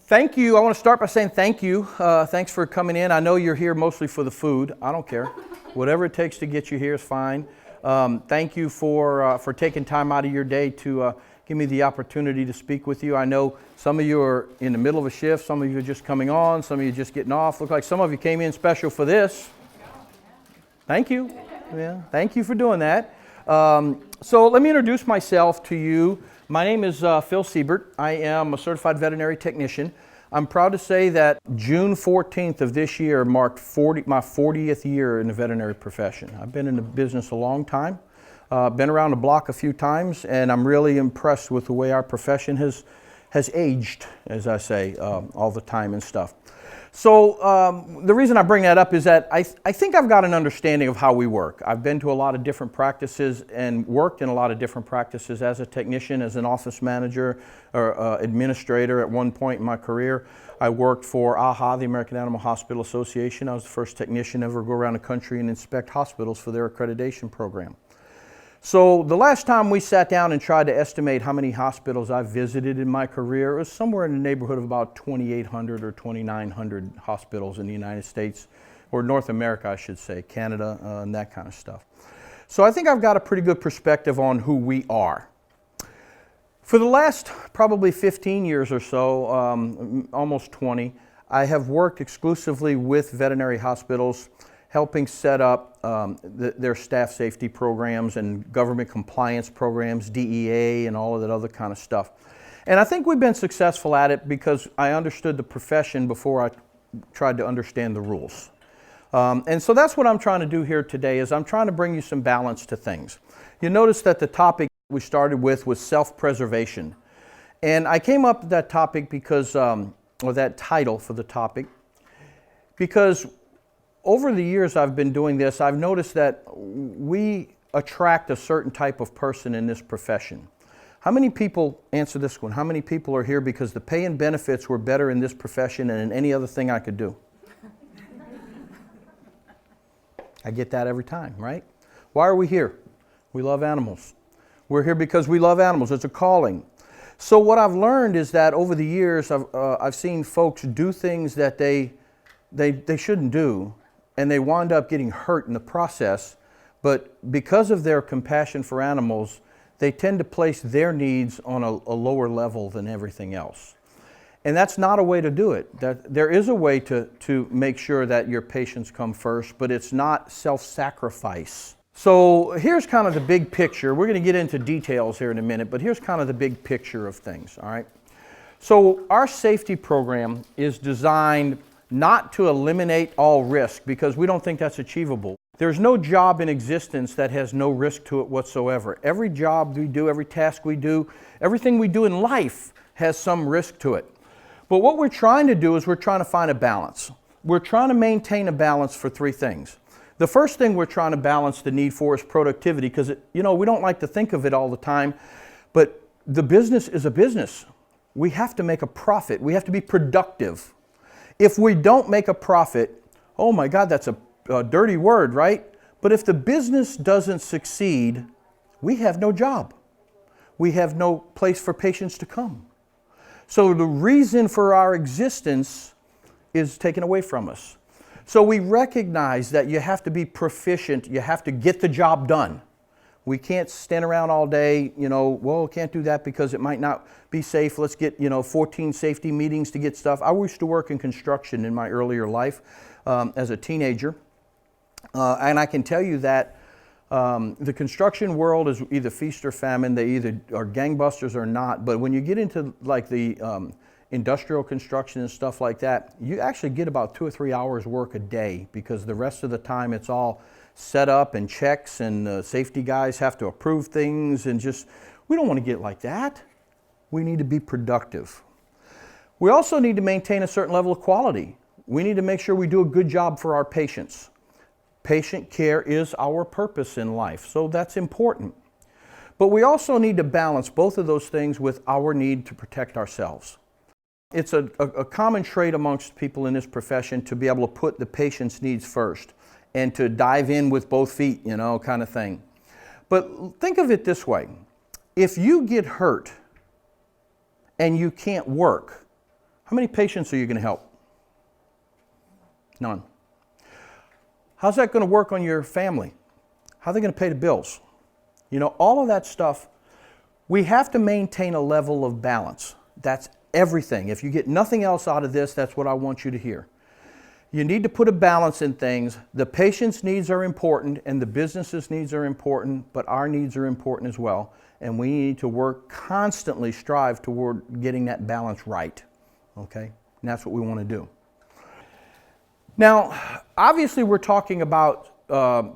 Thank you. I want to start by saying thank you. Thanks for coming in. I know you're here mostly for the food. I don't care. Whatever it takes to get you here is fine. Thank you for taking time out of your day to give me the opportunity to speak with you. I know some of you are in the middle of a shift. Some of you are just coming on. Some of you are just getting off. Look like some of you came in special for this. Thank you. Yeah, thank you for doing that. So let me introduce myself to you. My name is Phil Seibert. I am a certified veterinary technician. I'm proud to say that June 14th of this year marked my 40th year in the veterinary profession. I've been in the business a long time, been around the block a few times, and I'm really impressed with the way our profession has aged, as I say, all the time and stuff. So the reason I bring that up is that I think I've got an understanding of how we work. I've been to a lot of different practices and worked in a lot of different practices as a technician, as an office manager or administrator at one point in my career. I worked for AHA, the American Animal Hospital Association. I was the first technician ever to go around the country and inspect hospitals for their accreditation program. So the last time we sat down and tried to estimate how many hospitals I've visited in my career, it was somewhere in the neighborhood of about 2,800 or 2,900 hospitals in the United States, or North America, I should say, Canada, and that kind of stuff. So I think I've got a pretty good perspective on who we are. For the last probably 15 years or so, almost 20, I have worked exclusively with veterinary hospitals, helping set up their staff safety programs and government compliance programs, DEA, and all of that other kind of stuff. And I think we've been successful at it because I understood the profession before I tried to understand the rules. And so that's what I'm trying to do here today, is I'm trying to bring you some balance to things. You notice that the topic we started with was self-preservation. And I came up with that topic because, or that title for the topic, because over the years I've been doing this, I've noticed that we attract a certain type of person in this profession. How many people, answer this one, how many people are here because the pay and benefits were better in this profession than in any other thing I could do? I get that every time, right? Why are we here? We love animals. We're here because we love animals. It's a calling. So what I've learned is that over the years I've seen folks do things that they shouldn't do, and they wind up getting hurt in the process, but because of their compassion for animals, they tend to place their needs on a lower level than everything else. And that's not a way to do it. There is a way to make sure that your patients come first, but it's not self-sacrifice. So here's kind of the big picture. We're going to get into details here in a minute, but here's kind of the big picture of things, all right? So our safety program is designed not to eliminate all risk, because we don't think that's achievable. There's no job in existence that has no risk to it whatsoever. Every job we do, every task we do, everything we do in life has some risk to it. But what we're trying to do is we're trying to find a balance. We're trying to maintain a balance for three things. The first thing we're trying to balance the need for is productivity, because we don't like to think of it all the time, but the business is a business. We have to make a profit. We have to be productive. If we don't make a profit, oh my God, that's a dirty word, right? But if the business doesn't succeed, we have no job. We have no place for patients to come. So the reason for our existence is taken away from us. So we recognize that you have to be proficient, you have to get the job done. We can't stand around all day, well, can't do that because it might not be safe. Let's get, 14 safety meetings to get stuff. I used to work in construction in my earlier life as a teenager. And I can tell you that the construction world is either feast or famine. They either are gangbusters or not. But when you get into like the industrial construction and stuff like that, you actually get about 2 or 3 hours work a day, because the rest of the time it's all set up and checks, and safety guys have to approve things, and we don't want to get like that. We need to be productive. We also need to maintain a certain level of quality. We need to make sure we do a good job for our patients. Patient care is our purpose in life, so that's important. But we also need to balance both of those things with our need to protect ourselves. It's a common trait amongst people in this profession to be able to put the patient's needs first and to dive in with both feet, kind of thing. But think of it this way. If you get hurt and you can't work, How many patients are you going to help? None. How's that going to work on your family? How are they going to pay the bills? You know, all of that stuff, we have to maintain a level of balance. That's everything. If you get nothing else out of this, that's what I want you to hear. You need to put a balance in things. The patient's needs are important and the business's needs are important, but our needs are important as well. And we need to work constantly, strive toward getting that balance right. Okay? And that's what we want to do. Now, obviously we're talking about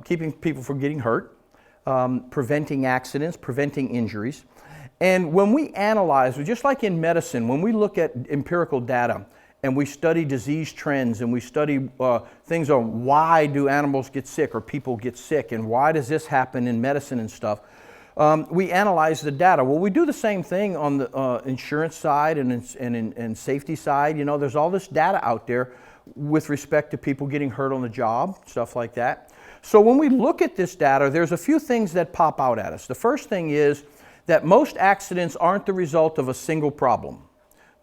keeping people from getting hurt, preventing accidents, preventing injuries. And when we analyze, just like in medicine, when we look at empirical data and we study disease trends and we study things on why do animals get sick or people get sick and why does this happen in medicine and stuff, we analyze the data. Well, we do the same thing on the insurance side and safety side. You know, there's all this data out there with respect to people getting hurt on the job, stuff like that. So when we look at this data, there's a few things that pop out at us. The first thing is that most accidents aren't the result of a single problem.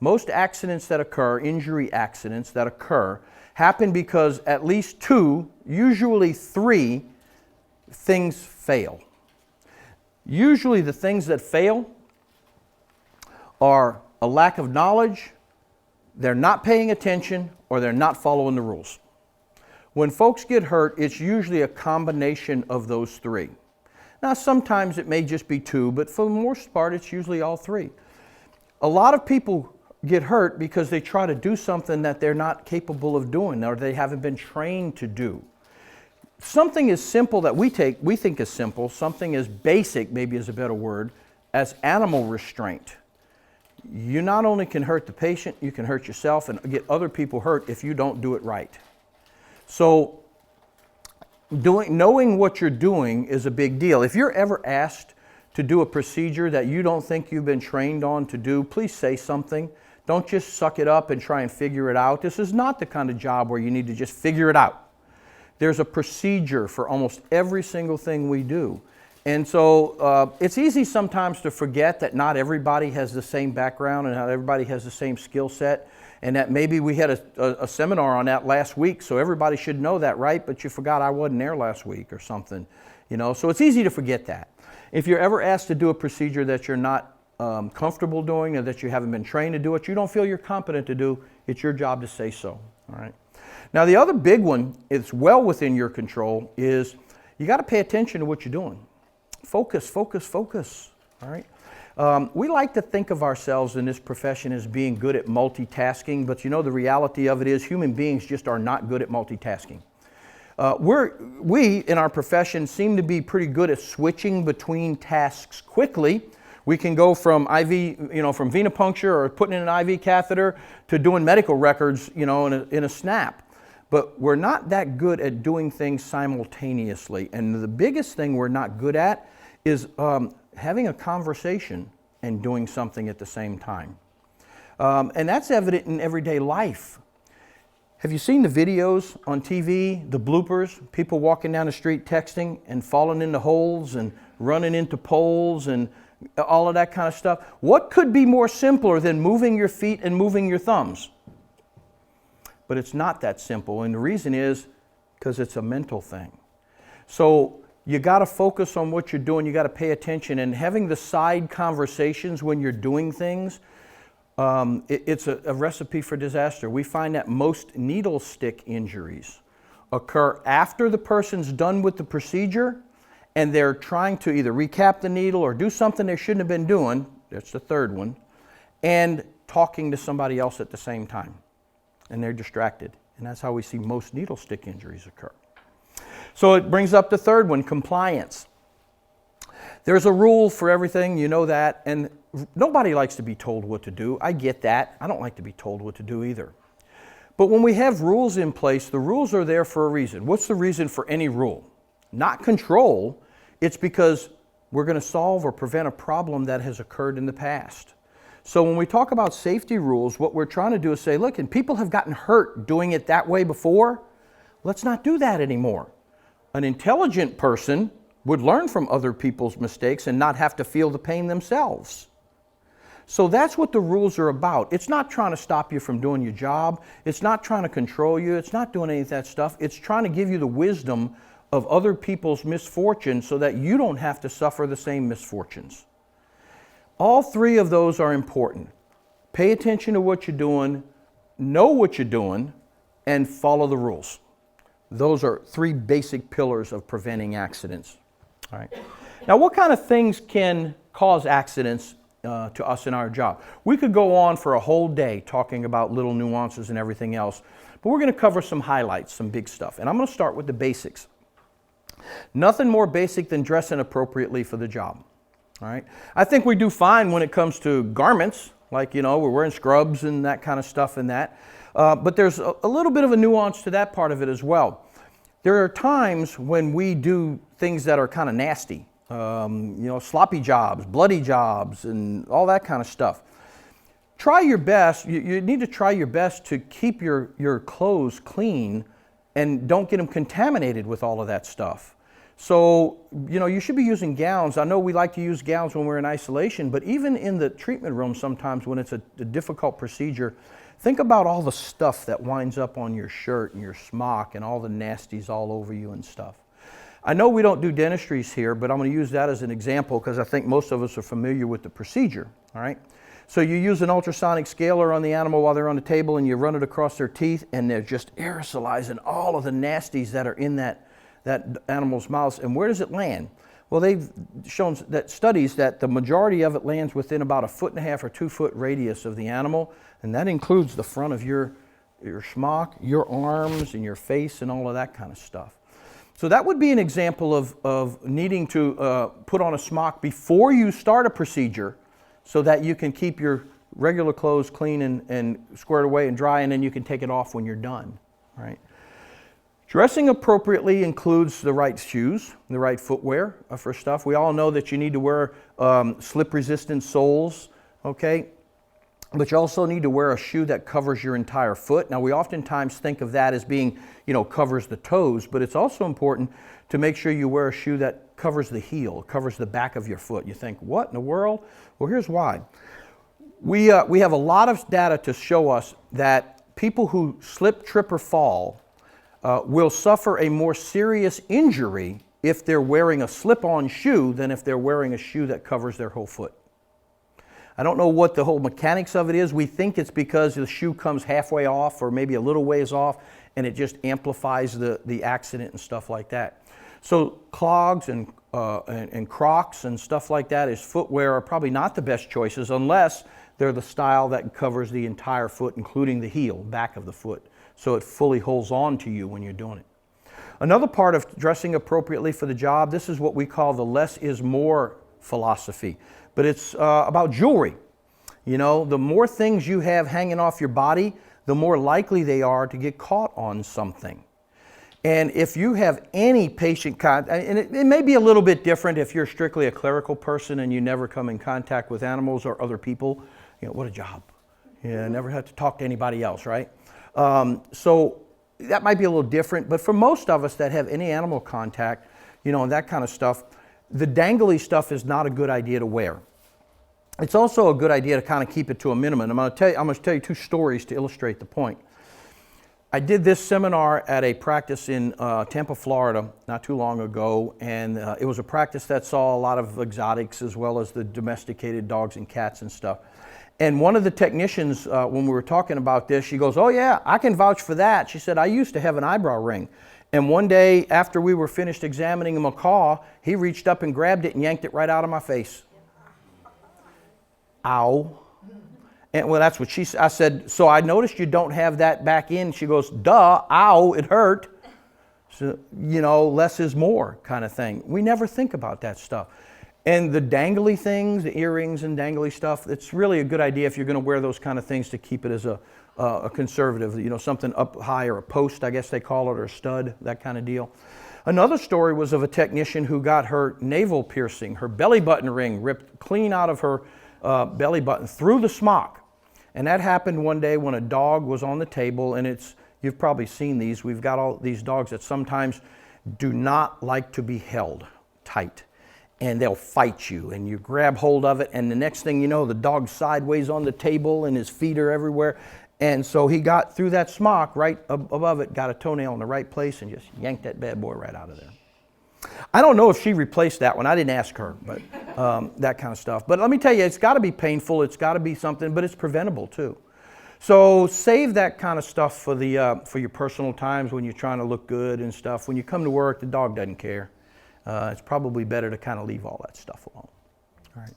Most accidents that occur, injury accidents that occur, happen because at least 2, usually 3, things fail. Usually the things that fail are a lack of knowledge, they're not paying attention, or they're not following the rules. When folks get hurt, it's usually a combination of those 3. Now, sometimes it may just be 2, but for the most part, it's usually all 3. A lot of people get hurt because they try to do something that they're not capable of doing or they haven't been trained to do. Something as simple that we think is simple, something as basic, maybe is a better word, as animal restraint. You not only can hurt the patient, you can hurt yourself and get other people hurt if you don't do it right. So knowing what you're doing is a big deal. If you're ever asked to do a procedure that you don't think you've been trained on to do, please say something. Don't just suck it up and try and figure it out. This is not the kind of job where you need to just figure it out. There's a procedure for almost every single thing we do. And so it's easy sometimes to forget that not everybody has the same background and not everybody has the same skill set, and that maybe we had a seminar on that last week, so everybody should know that, right? But you forgot I wasn't there last week or something, you know? So it's easy to forget that. If you're ever asked to do a procedure that you're not comfortable doing or that you haven't been trained to do it, you don't feel you're competent to do, it's your job to say so, all right? Now the other big one, it's well within your control, is you got to pay attention to what you're doing. Focus, focus, focus, all right? We like to think of ourselves in this profession as being good at multitasking, but you know the reality of it is human beings just are not good at multitasking. We, in our profession, seem to be pretty good at switching between tasks quickly. We can go from IV, you know, from venipuncture or putting in an IV catheter to doing medical records, you know, in a snap. But we're not that good at doing things simultaneously. And the biggest thing we're not good at is having a conversation and doing something at the same time. And that's evident in everyday life. Have you seen the videos on TV, the bloopers, people walking down the street texting and falling into holes and running into poles and all of that kind of stuff? What could be more simpler than moving your feet and moving your thumbs? But it's not that simple, and the reason is because it's a mental thing. So you got to focus on what you're doing, you got to pay attention, and having the side conversations when you're doing things, it's a recipe for disaster. We find that most needle stick injuries occur after the person's done with the procedure and they're trying to either recap the needle or do something they shouldn't have been doing, that's the third one, and talking to somebody else at the same time. And they're distracted. And that's how we see most needle stick injuries occur. So it brings up the third one, compliance. There's a rule for everything, you know that, and nobody likes to be told what to do. I get that. I don't like to be told what to do either. But when we have rules in place, the rules are there for a reason. What's the reason for any rule? Not control. It's because we're going to solve or prevent a problem that has occurred in the past. So when we talk about safety rules, what we're trying to do is say, look, and people have gotten hurt doing it that way before. Let's not do that anymore. An intelligent person would learn from other people's mistakes and not have to feel the pain themselves. So that's what the rules are about. It's not trying to stop you from doing your job. It's not trying to control you. It's not doing any of that stuff. It's trying to give you the wisdom of other people's misfortune so that you don't have to suffer the same misfortunes. All three of those are important. Pay attention to what you're doing, know what you're doing, and follow the rules. Those are three basic pillars of preventing accidents. All right. Now, what kind of things can cause accidents to us in our job? We could go on for a whole day talking about little nuances and everything else, but we're going to cover some highlights, some big stuff. And I'm going to start with the basics. Nothing more basic than dressing appropriately for the job. All right. I think we do fine when it comes to garments, like, you know, we're wearing scrubs and that kind of stuff and that. But there's a little bit of a nuance to that part of it as well. There are times when we do things that are kind of nasty, you know, sloppy jobs, bloody jobs, and all that kind of stuff. Try your best. You need to try your best to keep your clothes clean and don't get them contaminated with all of that stuff. So, you know, you should be using gowns. I know we like to use gowns when we're in isolation, but even in the treatment room sometimes when it's a difficult procedure, think about all the stuff that winds up on your shirt and your smock and all the nasties all over you and stuff. I know we don't do dentistries here, but I'm going to use that as an example because I think most of us are familiar with the procedure, all right? So you use an ultrasonic scaler on the animal while they're on the table and you run it across their teeth and they're just aerosolizing all of the nasties that are in that animal's mouth. And where does it land? Well, they've shown that studies that the majority of it lands within about 1.5 or 2 foot radius of the animal, and that includes the front of your smock, your arms, and your face, and all of that kind of stuff. So that would be an example of needing to put on a smock before you start a procedure so that you can keep your regular clothes clean and squared away and dry, and then you can take it off when you're done, right? Dressing appropriately includes the right shoes, the right footwear for stuff. We all know that you need to wear slip-resistant soles, okay? But you also need to wear a shoe that covers your entire foot. Now, we oftentimes think of that as being, you know, covers the toes, but it's also important to make sure you wear a shoe that covers the heel, covers the back of your foot. You think, what in the world? Well, here's why. We have a lot of data to show us that people who slip, trip, or fall will suffer a more serious injury if they're wearing a slip-on shoe than if they're wearing a shoe that covers their whole foot. I don't know what the whole mechanics of it is. We think it's because the shoe comes halfway off or maybe a little ways off and it just amplifies the accident and stuff like that. So clogs and Crocs and stuff like that as footwear are probably not the best choices unless they're the style that covers the entire foot, including the heel, back of the foot, so it fully holds on to you when you're doing it. Another part of dressing appropriately for the job, this is what we call the less is more philosophy, but it's about jewelry. You know, the more things you have hanging off your body, the more likely they are to get caught on something. And if you have any patient contact, and it may be a little bit different if you're strictly a clerical person and you never come in contact with animals or other people, you know, what a job. You never have to talk to anybody else, right? So that might be a little different, but for most of us that have any animal contact, you know, and that kind of stuff, the dangly stuff is not a good idea to wear. It's also a good idea to kind of keep it to a minimum. I'm going to tell you 2 stories to illustrate the point. I did this seminar at a practice in Tampa, Florida, not too long ago, and it was a practice that saw a lot of exotics as well as the domesticated dogs and cats and stuff. And one of the technicians, when we were talking about this, she goes, "Oh yeah, I can vouch for that." She said, "I used to have an eyebrow ring. And one day after we were finished examining a macaw, he reached up and grabbed it and yanked it right out of my face." Ow. And well, that's what she said. I said, "So I noticed you don't have that back in." She goes, "Duh, ow, it hurt." So, you know, less is more kind of thing. We never think about that stuff. And the dangly things, the earrings and dangly stuff, it's really a good idea if you're going to wear those kind of things to keep it as a conservative, you know, something up high or a post, I guess they call it, or a stud, that kind of deal. Another story was of a technician who got her navel piercing, her belly button ring ripped clean out of her belly button through the smock. And that happened one day when a dog was on the table, and you've probably seen these. We've got all these dogs that sometimes do not like to be held tight. and they'll fight you, and you grab hold of it, and the next thing you know, the dog's sideways on the table and his feet are everywhere. And so he got through that smock right above it, got a toenail in the right place, and just yanked that bad boy right out of there. I don't know if she replaced that one. I didn't ask her, but that kind of stuff. But let me tell you, it's got to be painful. It's got to be something, but it's preventable too. So save that kind of stuff for your personal times when you're trying to look good and stuff. When you come to work, the dog doesn't care. It's probably better to kind of leave all that stuff alone. All right.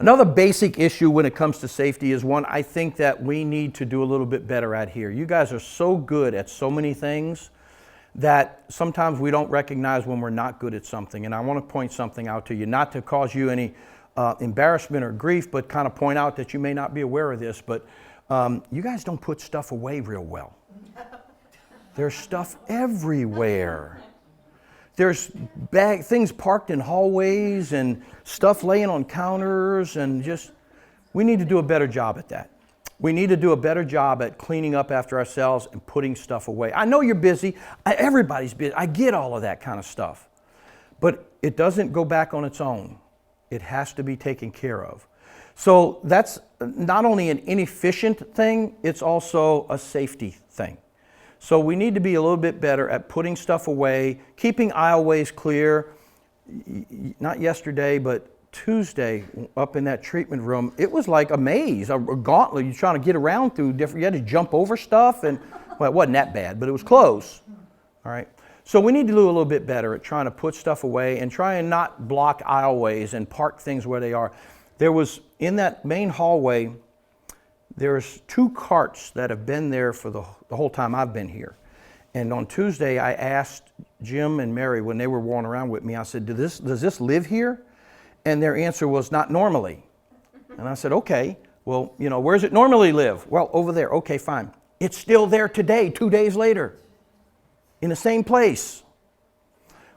Another basic issue when it comes to safety is one I think that we need to do a little bit better at here. You guys are so good at so many things that sometimes we don't recognize when we're not good at something. And I want to point something out to you, not to cause you any embarrassment or grief, but kind of point out that you may not be aware of this, but you guys don't put stuff away real well. There's stuff everywhere. There's things parked in hallways and stuff laying on counters, and just, we need to do a better job at that. We need to do a better job at cleaning up after ourselves and putting stuff away. I know you're busy. Everybody's busy. I get all of that kind of stuff. But it doesn't go back on its own. It has to be taken care of. So that's not only an inefficient thing, it's also a safety thing. So we need to be a little bit better at putting stuff away, keeping aisleways clear. Not yesterday, but Tuesday up in that treatment room, it was like a maze, a gauntlet. You're trying to get around through different, you had to jump over stuff, and well, it wasn't that bad, but it was close. All right. So we need to do a little bit better at trying to put stuff away and try and not block aisleways and park things where they are. There was, in that main hallway, there's 2 carts that have been there for the whole time I've been here. And on Tuesday, I asked Jim and Mary when they were walking around with me, I said, does this live here? And their answer was, not normally. And I said, okay, well, you know, where does it normally live? Well, over there. Okay, fine. It's still there today, 2 days later, in the same place.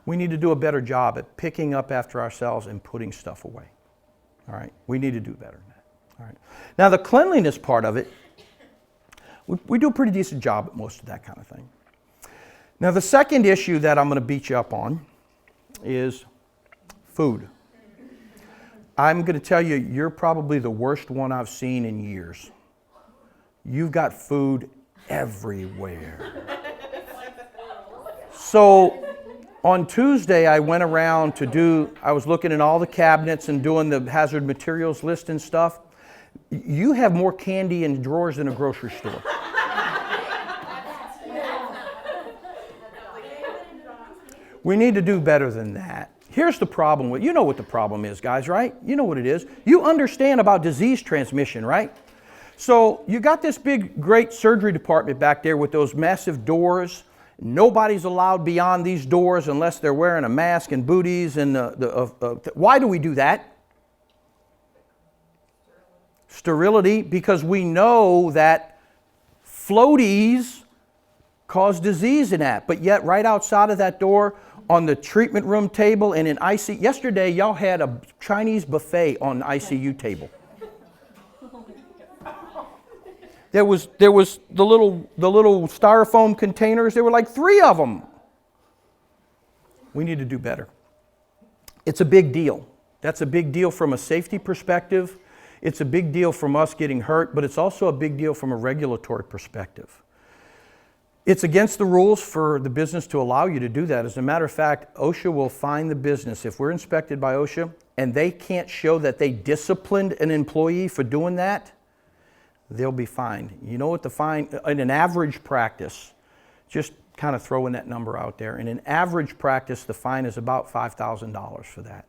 We need to do a better job at picking up after ourselves and putting stuff away. All right, we need to do better than that. All right. Now, the cleanliness part of it, we do a pretty decent job at most of that kind of thing. Now, the second issue that I'm going to beat you up on is food. I'm going to tell you, you're probably the worst one I've seen in years. You've got food everywhere. So on Tuesday, I went around I was looking at all the cabinets and doing the hazard materials list and stuff. You have more candy in drawers than a grocery store. We need to do better than that. Here's the problem you know what the problem is, guys, right? You know what it is. You understand about disease transmission, right? So you got this big, great surgery department back there with those massive doors. Nobody's allowed beyond these doors unless they're wearing a mask and booties. And why do we do that? Sterility, because we know that floaties cause disease in that. But yet, right outside of that door, on the treatment room table and in ICU, yesterday y'all had a Chinese buffet on the ICU table. There was the little styrofoam containers. There were like 3 of them. We need to do better. It's a big deal. That's a big deal from a safety perspective. It's a big deal from us getting hurt, but it's also a big deal from a regulatory perspective. It's against the rules for the business to allow you to do that. As a matter of fact, OSHA will fine the business. If we're inspected by OSHA and they can't show that they disciplined an employee for doing that, they'll be fined. You know what the fine, in an average practice, just kind of throwing that number out there, in an average practice, the fine is about $5,000 for that.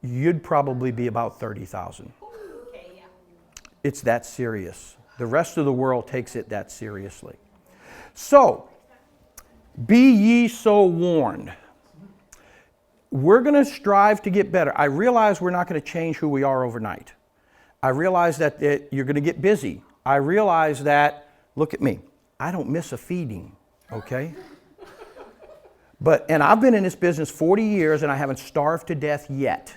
You'd probably be about $30,000. Okay, yeah. It's that serious. The rest of the world takes it that seriously. So, be ye so warned. We're going to strive to get better. I realize we're not going to change who we are overnight. I realize that you're going to get busy. I realize that, look at me, I don't miss a feeding, okay? And I've been in this business 40 years and I haven't starved to death yet.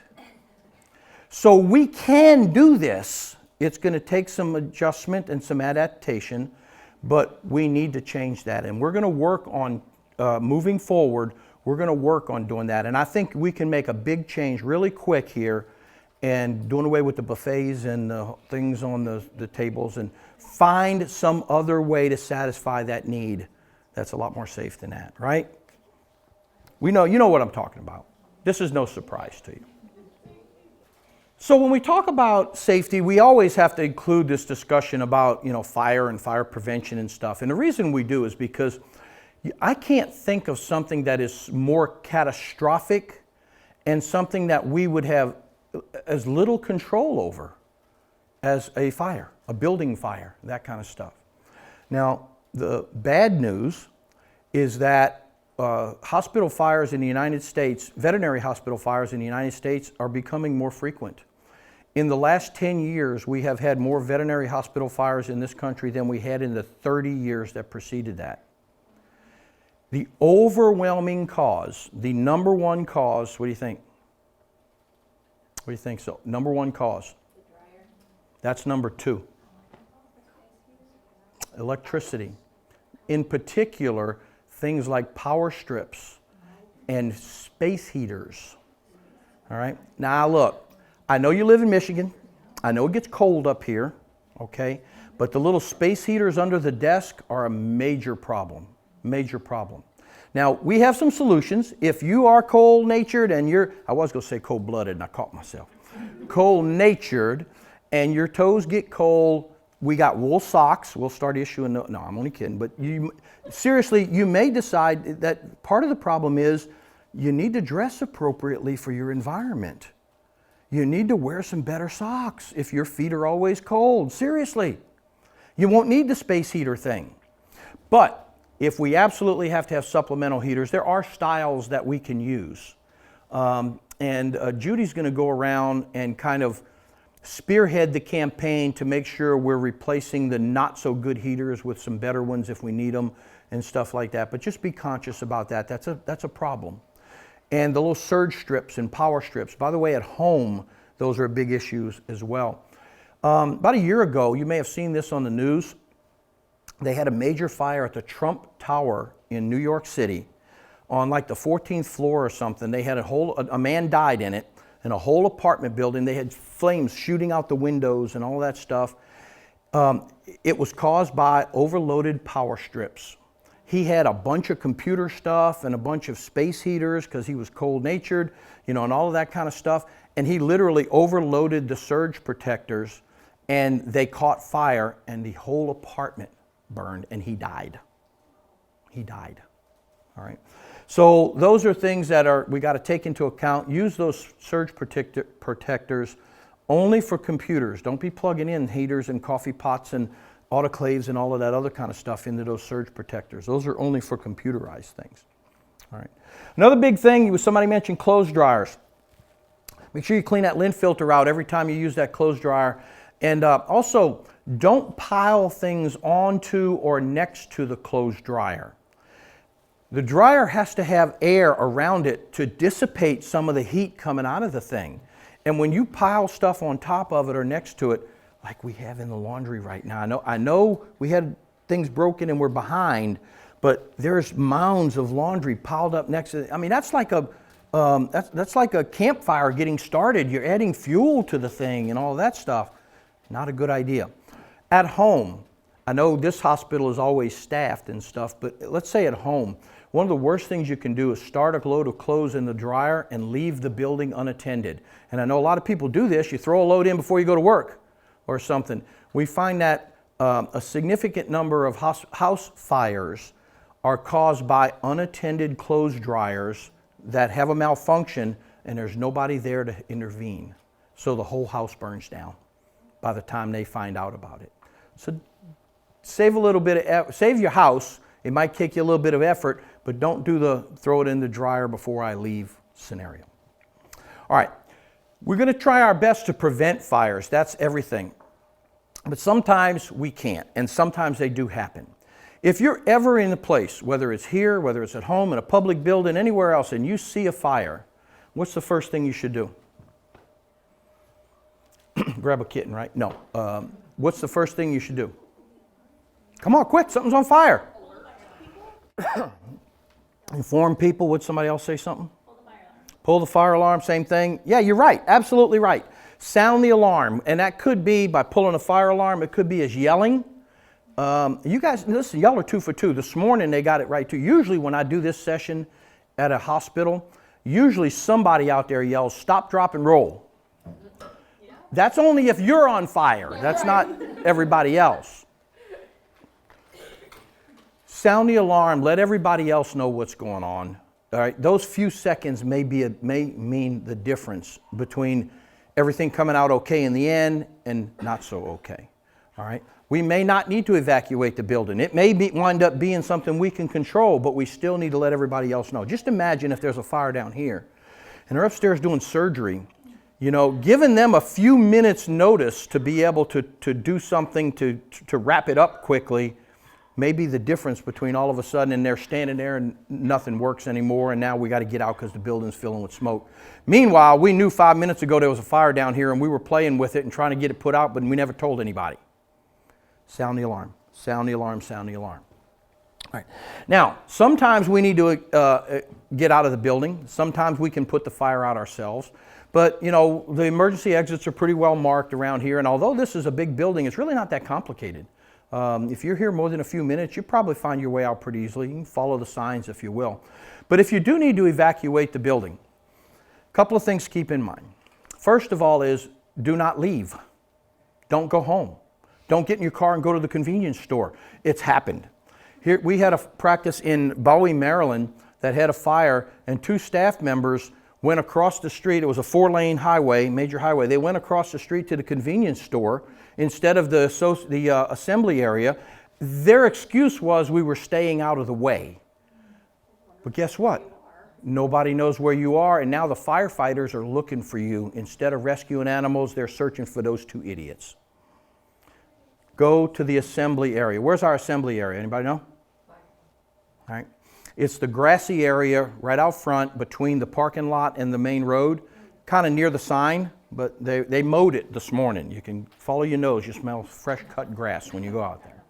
So we can do this. It's going to take some adjustment and some adaptation, but we need to change that. And we're going to work on moving forward We're going to work on doing that. And I think we can make a big change really quick here and doing away with the buffets and the things on the tables and find some other way to satisfy that need that's a lot more safe than that, right? You know what I'm talking about. This is no surprise to you. So when we talk about safety, we always have to include this discussion about, fire and fire prevention and stuff. And the reason we do is because I can't think of something that is more catastrophic and something that we would have as little control over as a fire, a building fire, that kind of stuff. Now, the bad news is that hospital fires in the United States, veterinary hospital fires in the United States are becoming more frequent. In the last 10 years, we have had more veterinary hospital fires in this country than we had in the 30 years that preceded that. The overwhelming cause, the number one cause, what do you think? What do you think so? Number one cause? The dryer. That's number two. Electricity. In particular, things like power strips and space heaters. All right? Now look, I know you live in Michigan. I know it gets cold up here, okay? But the little space heaters under the desk are a major problem. Major problem. Now, we have some solutions. If you are cold-natured and I was going to say cold-blooded and I caught myself. Cold-natured and your toes get cold, we got wool socks. We'll start issuing, no, I'm only kidding. But seriously, you may decide that part of the problem is you need to dress appropriately for your environment. You need to wear some better socks if your feet are always cold. Seriously. You won't need the space heater thing. But if we absolutely have to have supplemental heaters, there are styles that we can use. Judy's going to go around and kind of spearhead the campaign to make sure we're replacing the not so good heaters with some better ones if we need them and stuff like that. But just be conscious about that. That's a problem. And the little surge strips and power strips. By the way, at home, those are big issues as well. About a year ago, you may have seen this on the news. They had a major fire at the Trump Tower in New York City on like the 14th floor or something. They had a man died in it, in a whole apartment building. They had flames shooting out the windows and all that stuff. It was caused by overloaded power strips. He had a bunch of computer stuff and a bunch of space heaters because he was cold-natured, and all of that kind of stuff. And he literally overloaded the surge protectors and they caught fire and the whole apartment burned and he died. He died. All right. So those are things that we got to take into account. Use those surge protectors only for computers. Don't be plugging in heaters and coffee pots and autoclaves and all of that other kind of stuff into those surge protectors. Those are only for computerized things. All right. Another big thing, somebody mentioned clothes dryers. Make sure you clean that lint filter out every time you use that clothes dryer. And also, don't pile things onto or next to the clothes dryer. The dryer has to have air around it to dissipate some of the heat coming out of the thing. And when you pile stuff on top of it or next to it, like we have in the laundry right now. I know we had things broken and we're behind, but there's mounds of laundry piled up next to it. I mean, that's like a campfire getting started. You're adding fuel to the thing and all that stuff. Not a good idea. At home, I know this hospital is always staffed and stuff, but let's say at home, one of the worst things you can do is start a load of clothes in the dryer and leave the building unattended. And I know a lot of people do this. You throw a load in before you go to work or something. We find that a significant number of house fires are caused by unattended clothes dryers that have a malfunction and there's nobody there to intervene. So the whole house burns down by the time they find out about it. So save a little bit of save your house. It might take you a little bit of effort, but don't do the throw it in the dryer before I leave scenario. All right, we're going to try our best to prevent fires. That's everything. But sometimes we can't, and sometimes they do happen. If you're ever in a place, whether it's here, whether it's at home, in a public building, anywhere else, and you see a fire, what's the first thing you should do? Grab a kitten, right? No. What's the first thing you should do? Come on, quick, something's on fire. Inform people. Would somebody else say something? Pull the fire alarm. Pull the fire alarm, same thing. Yeah, you're right. Absolutely right. Sound the alarm. And that could be by pulling a fire alarm. It could be as yelling. You guys, listen, y'all are 2 for 2. This morning they got it right too. Usually when I do this session at a hospital, usually somebody out there yells, stop, drop, and roll. Yeah. That's only if you're on fire. That's not everybody else. Sound the alarm. Let everybody else know what's going on. All right. Those few seconds may mean the difference between everything coming out okay in the end and not so okay. All right. We may not need to evacuate the building. It may wind up being something we can control, but we still need to let everybody else know. Just imagine if there's a fire down here and they're upstairs doing surgery, you know, giving them a few minutes notice to be able to do something to wrap it up quickly may be the difference between all of a sudden and they're standing there and nothing works anymore and now we got to get out because the building's filling with smoke. Meanwhile, we knew 5 minutes ago there was a fire down here and we were playing with it and trying to get it put out, but we never told anybody. Sound the alarm, sound the alarm, sound the alarm. All right. Now, sometimes we need to get out of the building. Sometimes we can put the fire out ourselves. But, you know, the emergency exits are pretty well marked around here. And although this is a big building, it's really not that complicated. If you're here more than a few minutes, you probably find your way out pretty easily. You can follow the signs if you will. But if you do need to evacuate the building, a couple of things to keep in mind. First of all is do not leave. Don't go home. Don't get in your car and go to the convenience store. It's happened. Here, we had a practice in Bowie, Maryland that had a fire and 2 staff members went across the street. It was a 4-lane highway, major highway. They went across the street to the convenience store instead of the assembly area. Their excuse was we were staying out of the way. But guess what? Nobody knows where you are, and now the firefighters are looking for you. Instead of rescuing animals, they're searching for those 2 idiots. Go to the assembly area. Where's our assembly area? Anybody know? All right. It's the grassy area right out front between the parking lot and the main road, kind of near the sign, but they mowed it this morning. You can follow your nose. You smell fresh cut grass when you go out there.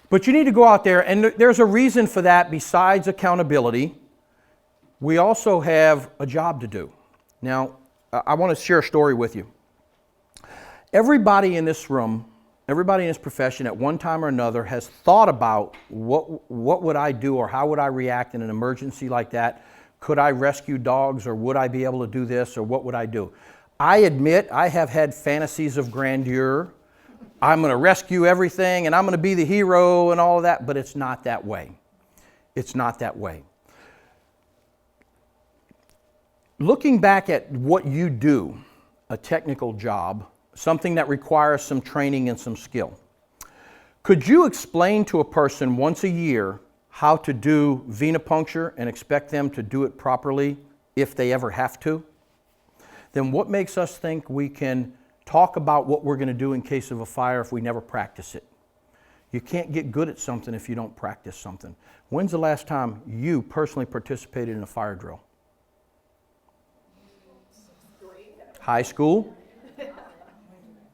But you need to go out there, and there's a reason for that besides accountability. We also have a job to do. Now, I want to share a story with you. Everybody in this room, everybody in this profession at one time or another has thought about what would I do or how would I react in an emergency like that? Could I rescue dogs or would I be able to do this or what would I do? I admit I have had fantasies of grandeur. I'm going to rescue everything and I'm going to be the hero and all of that, but it's not that way. It's not that way. Looking back at what you do, a technical job, something that requires some training and some skill. Could you explain to a person once a year how to do venipuncture and expect them to do it properly if they ever have to? Then what makes us think we can talk about what we're going to do in case of a fire if we never practice it? You can't get good at something if you don't practice something. When's the last time you personally participated in a fire drill? High school?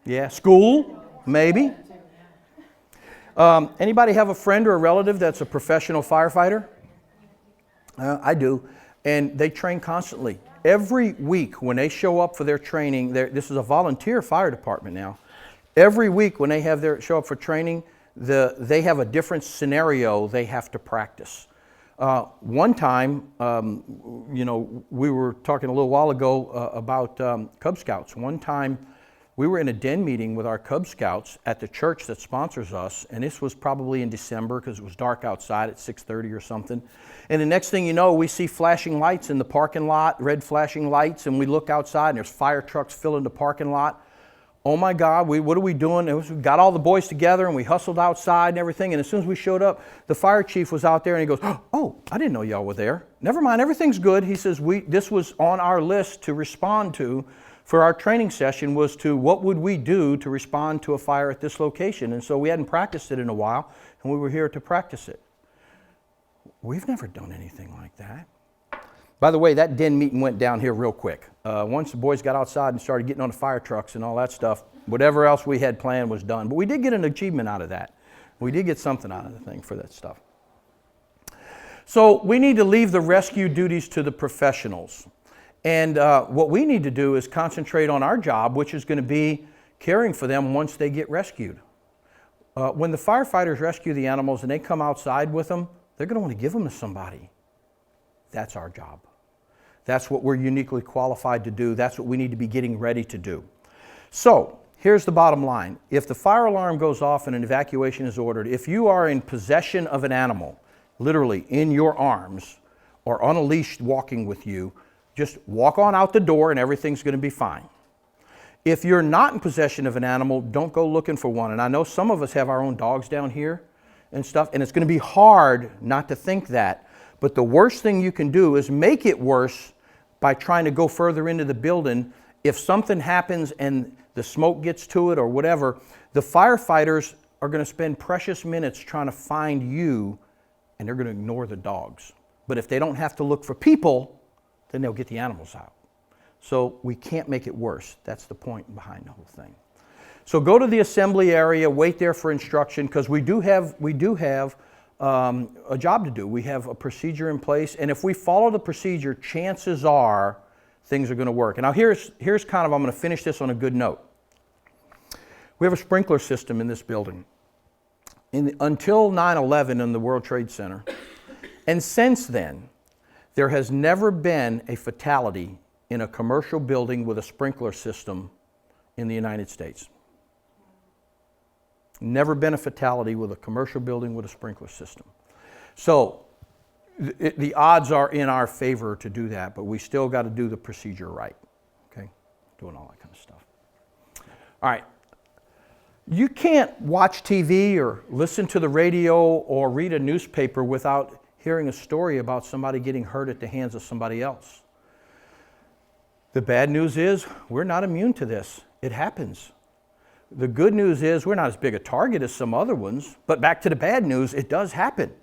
Yeah, school, maybe. Anybody have a friend or a relative that's a professional firefighter? I do, and they train constantly. Every week when they show up for their training, this is a volunteer fire department now. Every week when they show up for training, they have a different scenario they have to practice. One time, we were talking a little while ago about Cub Scouts. One time, we were in a den meeting with our Cub Scouts at the church that sponsors us, and this was probably in December because it was dark outside at 6:30 or something. And the next thing you know, we see flashing lights in the parking lot, red flashing lights, and we look outside and there's fire trucks filling the parking lot. Oh my God, what are we doing? We got all the boys together and we hustled outside and everything, and as soon as we showed up, the fire chief was out there and he goes, "Oh, I didn't know y'all were there. Never mind, everything's good." He says, this was on our list to respond to for our training session was to what would we do to respond to a fire at this location. And so we hadn't practiced it in a while, and we were here to practice it. We've never done anything like that. By the way, that den meeting went down here real quick. Once the boys got outside and started getting on the fire trucks and all that stuff, whatever else we had planned was done. But we did get an achievement out of that. We did get something out of the thing for that stuff. So we need to leave the rescue duties to the professionals. And what we need to do is concentrate on our job, which is going to be caring for them once they get rescued. When the firefighters rescue the animals and they come outside with them, they're going to want to give them to somebody. That's our job. That's what we're uniquely qualified to do. That's what we need to be getting ready to do. So here's the bottom line. If the fire alarm goes off and an evacuation is ordered, if you are in possession of an animal, literally in your arms or on a leash walking with you, just walk on out the door and everything's going to be fine. If you're not in possession of an animal, don't go looking for one. And I know some of us have our own dogs down here and stuff, and it's going to be hard not to think that. But the worst thing you can do is make it worse by trying to go further into the building. If something happens and the smoke gets to it or whatever, the firefighters are going to spend precious minutes trying to find you, and they're going to ignore the dogs. But if they don't have to look for people, then they'll get the animals out. So we can't make it worse. That's the point behind the whole thing. So go to the assembly area, wait there for instruction, because we do have a job to do. We have a procedure in place, and if we follow the procedure, chances are things are going to work. And now here's kind of, I'm going to finish this on a good note. We have a sprinkler system in this building until 9/11 in the World Trade Center. And since then, there has never been a fatality in a commercial building with a sprinkler system in the United States. Never been a fatality with a commercial building with a sprinkler system. So the odds are in our favor to do that, but we still got to do the procedure right. Okay? Doing all that kind of stuff. All right. You can't watch TV or listen to the radio or read a newspaper without hearing a story about somebody getting hurt at the hands of somebody else. The bad news is we're not immune to this. It happens. The good news is we're not as big a target as some other ones, but back to the bad news, it does happen.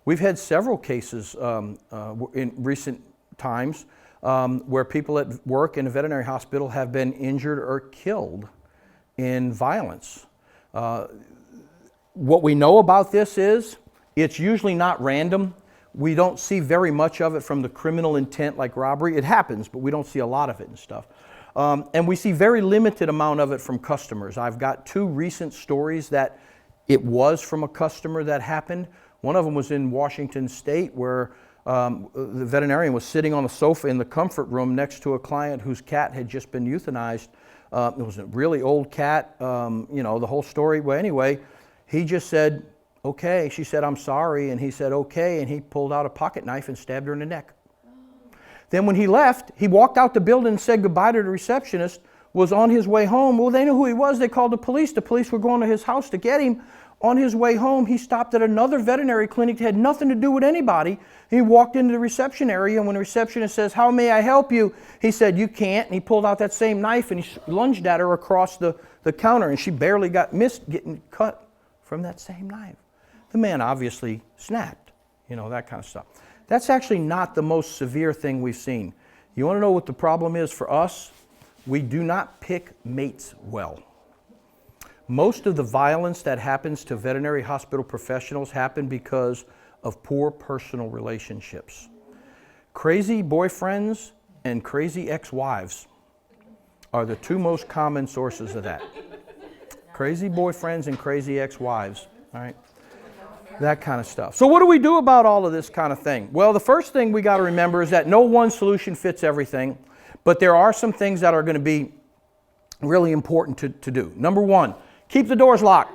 We've had several cases in recent times where people at work in a veterinary hospital have been injured or killed in violence. What we know about this is it's usually not random. We don't see very much of it from the criminal intent like robbery. It happens, but we don't see a lot of it and stuff. And we see very limited amount of it from customers. I've got 2 recent stories that it was from a customer that happened. One of them was in Washington State where the veterinarian was sitting on a sofa in the comfort room next to a client whose cat had just been euthanized. It was a really old cat, the whole story. Well, anyway, he just said, okay. She said, I'm sorry. And he said, okay. And he pulled out a pocket knife and stabbed her in the neck. Then when he left, he walked out the building and said goodbye to the receptionist, was on his way home. Well, they knew who he was. They called the police. The police were going to his house to get him. On his way home, he stopped at another veterinary clinic that had nothing to do with anybody. He walked into the reception area, and when the receptionist says, how may I help you? He said, you can't. And he pulled out that same knife, and he lunged at her across the counter, and she barely missed getting cut from that same knife. The man obviously snapped, that kind of stuff. That's actually not the most severe thing we've seen. You want to know what the problem is for us? We do not pick mates well. Most of the violence that happens to veterinary hospital professionals happen because of poor personal relationships. Crazy boyfriends and crazy ex-wives are the 2 most common sources of that. Crazy boyfriends and crazy ex-wives, all right? That kind of stuff. So what do we do about all of this kind of thing? Well, the first thing we got to remember is that no one solution fits everything, but there are some things that are going to be really important to do. Number 1, keep the doors locked.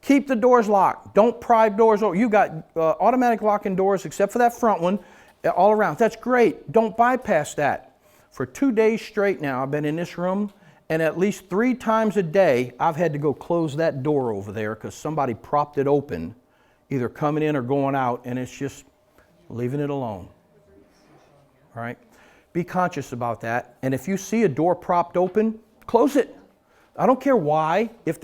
Keep the doors locked. Don't pry doors open. You've got automatic locking doors except for that front one all around. That's great. Don't bypass that. For 2 days straight now, I've been in this room, and at least 3 times a day, I've had to go close that door over there because somebody propped it open, either coming in or going out, and it's just leaving it alone. All right? Be conscious about that. And if you see a door propped open, close it. I don't care why. If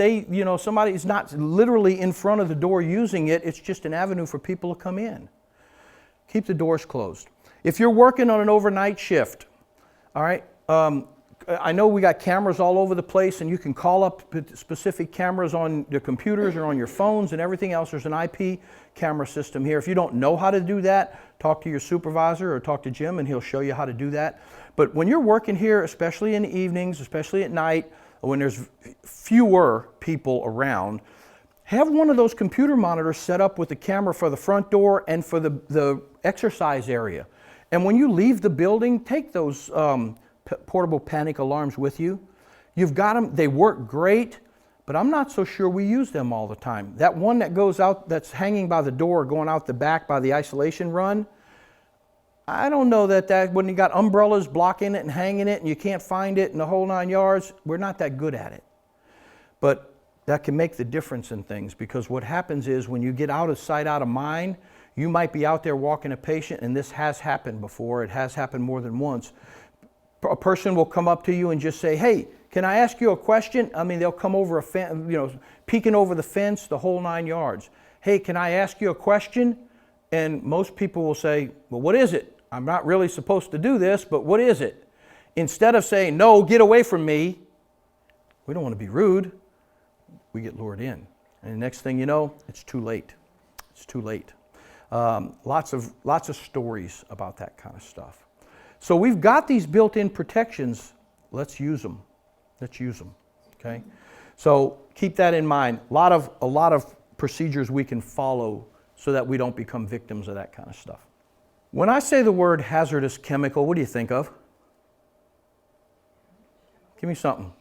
somebody is not literally in front of the door using it, it's just an avenue for people to come in. Keep the doors closed. If you're working on an overnight shift, all right, I know we got cameras all over the place, and you can call up specific cameras on the computers or on your phones and everything else. There's an IP camera system here. If you don't know how to do that, talk to your supervisor or talk to Jim and he'll show you how to do that. But when you're working here, especially in the evenings, especially at night, when there's fewer people around, have one of those computer monitors set up with the camera for the front door and for the exercise area. And when you leave the building, take those portable panic alarms with you. You've got them, they work great, but I'm not so sure we use them all the time. That one that goes out, that's hanging by the door, going out the back by the isolation run, I don't know that when you got umbrellas blocking it and hanging it and you can't find it in the whole 9 yards, we're not that good at it. But that can make the difference in things, because what happens is when you get out of sight, out of mind, you might be out there walking a patient, and this has happened before, it has happened more than once. A person will come up to you and just say, hey, can I ask you a question? I mean, they'll come over a fence, peeking over the fence, the whole 9 yards. Hey, can I ask you a question? And most people will say, well, what is it? I'm not really supposed to do this, but what is it? Instead of saying, no, get away from me, we don't want to be rude, we get lured in. And the next thing you know, it's too late. It's too late. Lots of stories about that kind of stuff. So we've got these built-in protections. Let's use them. Let's use them. Okay. So keep that in mind. A lot of procedures we can follow so that we don't become victims of that kind of stuff. When I say the word hazardous chemical, what do you think of? Give me something.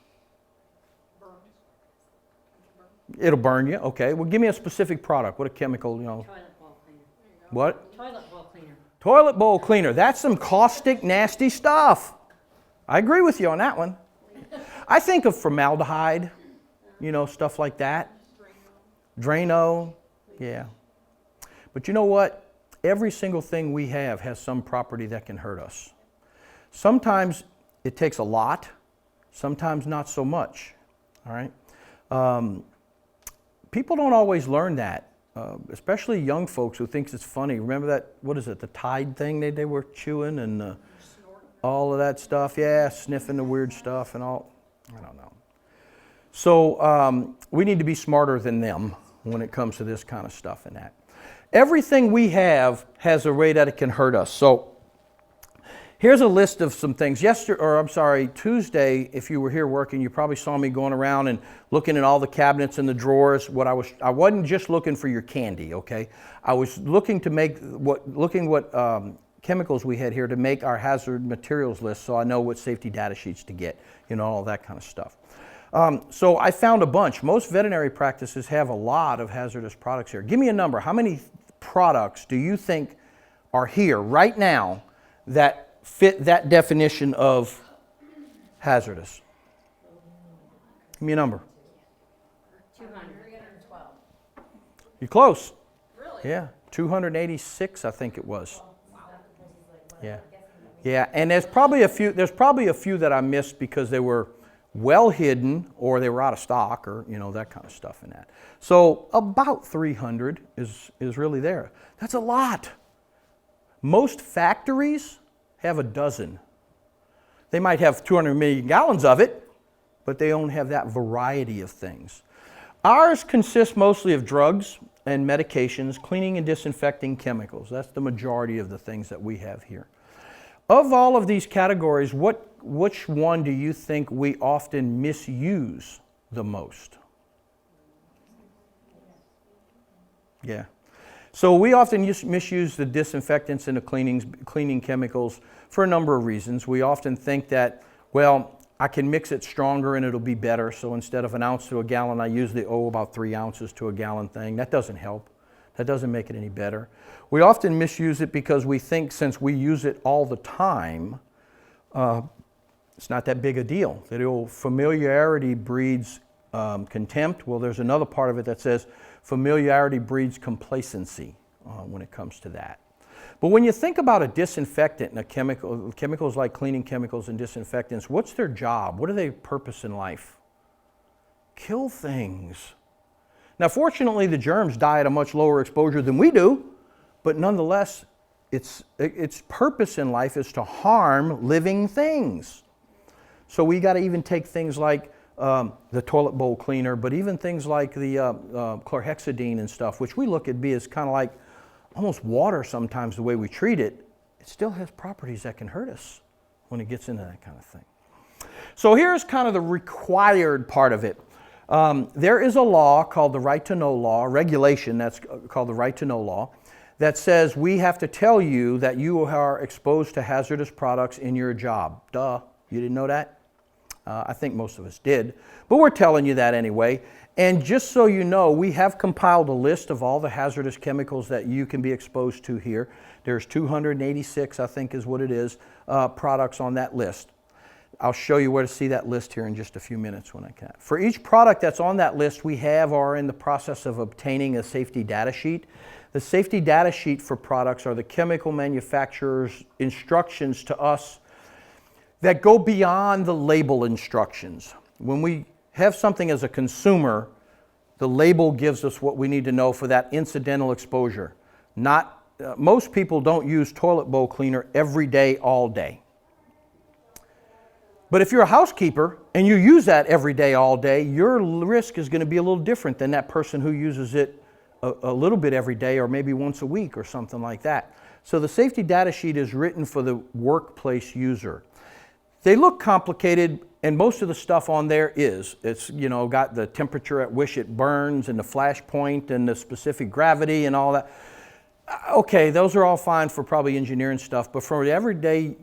It'll burn you. Okay. Well, give me a specific product. What a chemical, Toilet bowl cleaner. What? Toilet bowl cleaner. Toilet bowl cleaner. That's some caustic, nasty stuff. I agree with you on that one. I think of formaldehyde, stuff like that. Drano. Yeah. But you know what? Every single thing we have has some property that can hurt us. Sometimes it takes a lot, sometimes not so much. All right? People don't always learn that. Especially young folks who thinks it's funny. Remember that, what is it, the Tide thing they were chewing and all of that stuff? Yeah, sniffing the weird stuff and all. I don't know. So we need to be smarter than them when it comes to this kind of stuff and that. Everything we have has a way that it can hurt us. So here's a list of some things. Tuesday, if you were here working, you probably saw me going around and looking at all the cabinets and the drawers. I wasn't just looking for your candy, okay? I was looking to make what chemicals we had here to make our hazard materials list, so I know what safety data sheets to get, all that kind of stuff. So I found a bunch. Most veterinary practices have a lot of hazardous products here. Give me a number. How many products do you think are here right now that fit that definition of hazardous? Give me a number. 212. You're close. Really? Yeah, 286 I think it was. Yeah. Yeah, and there's probably a few that I missed because they were well hidden or they were out of stock or that kind of stuff in that. So about 300 is really there. That's a lot. Most factories have a dozen. They might have 200 million gallons of it, but they don't have that variety of things. Ours consists mostly of drugs and medications, cleaning and disinfecting chemicals. That's the majority of the things that we have here. Of all of these categories, which one do you think we often misuse the most? Yeah. So we often misuse the disinfectants and the cleaning chemicals for a number of reasons. We often think that, well, I can mix it stronger and it'll be better. So instead of an ounce to a gallon, I usually about 3 ounces to a gallon thing. That doesn't help. That doesn't make it any better. We often misuse it because we think since we use it all the time, it's not that big a deal. That familiarity breeds contempt. Well, there's another part of it that says familiarity breeds complacency when it comes to that. But when you think about a disinfectant and chemicals like cleaning chemicals and disinfectants, what's their job? What are their purpose in life? Kill things. Now, fortunately, the germs die at a much lower exposure than we do, but nonetheless, its purpose in life is to harm living things. So we got to even take things like the toilet bowl cleaner, but even things like the chlorhexidine and stuff, which we look at as kind of like almost water sometimes the way we treat it. It still has properties that can hurt us when it gets into that kind of thing. So here's kind of the required part of it. There is a law called the Right to Know Law, regulation that's called the Right to Know Law, that says we have to tell you that you are exposed to hazardous products in your job. Duh, you didn't know that? I think most of us did, but we're telling you that anyway. And just so you know, we have compiled a list of all the hazardous chemicals that you can be exposed to here. There's 286, I think is what it is, products on that list. I'll show you where to see that list here in just a few minutes when I can. For each product that's on that list, we have or are in the process of obtaining a safety data sheet. The safety data sheet for products are the chemical manufacturer's instructions to us that go beyond the label instructions. When we have something as a consumer, the label gives us what we need to know for that incidental exposure. Most people don't use toilet bowl cleaner every day, all day. But if you're a housekeeper and you use that every day, all day, your risk is going to be a little different than that person who uses it a little bit every day or maybe once a week or something like that. So the safety data sheet is written for the workplace user. They look complicated, and most of the stuff on there it's got the temperature at which it burns and the flash point and the specific gravity and all that. Okay, those are all fine for probably engineering stuff, but for the everyday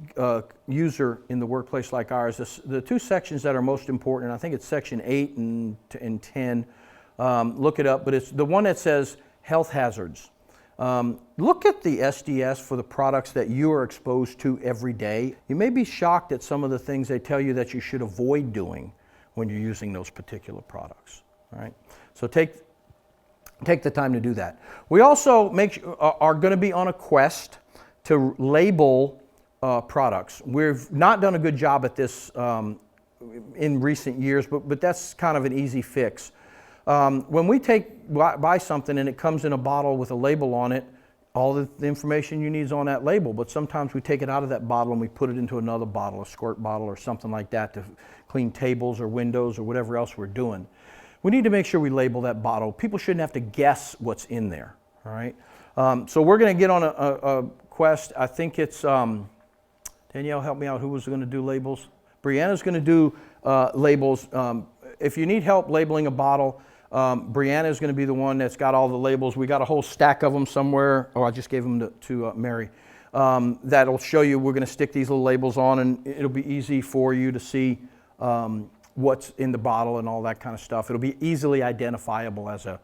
user in the workplace like ours, the two sections that are most important, I think it's section 8 and 10, look it up, but it's the one that says health hazards. Look at the SDS for the products that you are exposed to every day. You may be shocked at some of the things they tell you that you should avoid doing when you're using those particular products. All right? So take the time to do that. We also are going to be on a quest to label products. We've not done a good job at this in recent years, but that's kind of an easy fix. When we buy something and it comes in a bottle with a label on it, all the information you need is on that label, but sometimes we take it out of that bottle and we put it into another bottle, a squirt bottle or something like that to clean tables or windows or whatever else we're doing. We need to make sure we label that bottle. People shouldn't have to guess what's in there, all right? So we're going to get on a quest. I think it's, Danielle, help me out, who was going to do labels? Brianna's going to do labels. If you need help labeling a bottle, Brianna is going to be the one that's got all the labels. We got a whole stack of them somewhere. Oh, I just gave them to Mary. That'll show you. We're going to stick these little labels on, and it'll be easy for you to see what's in the bottle and all that kind of stuff. It'll be easily identifiable as a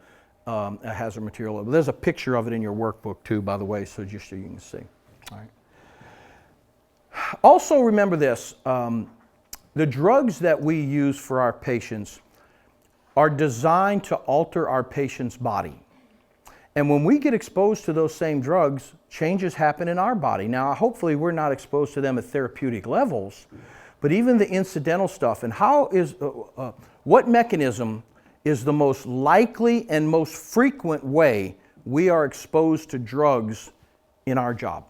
hazard material. There's a picture of it in your workbook too, by the way, so just so you can see. All right. Also remember this. The drugs that we use for our patients are designed to alter our patient's body. And when we get exposed to those same drugs, changes happen in our body. Now, hopefully we're not exposed to them at therapeutic levels, but even the incidental stuff. And what mechanism is the most likely and most frequent way we are exposed to drugs in our job?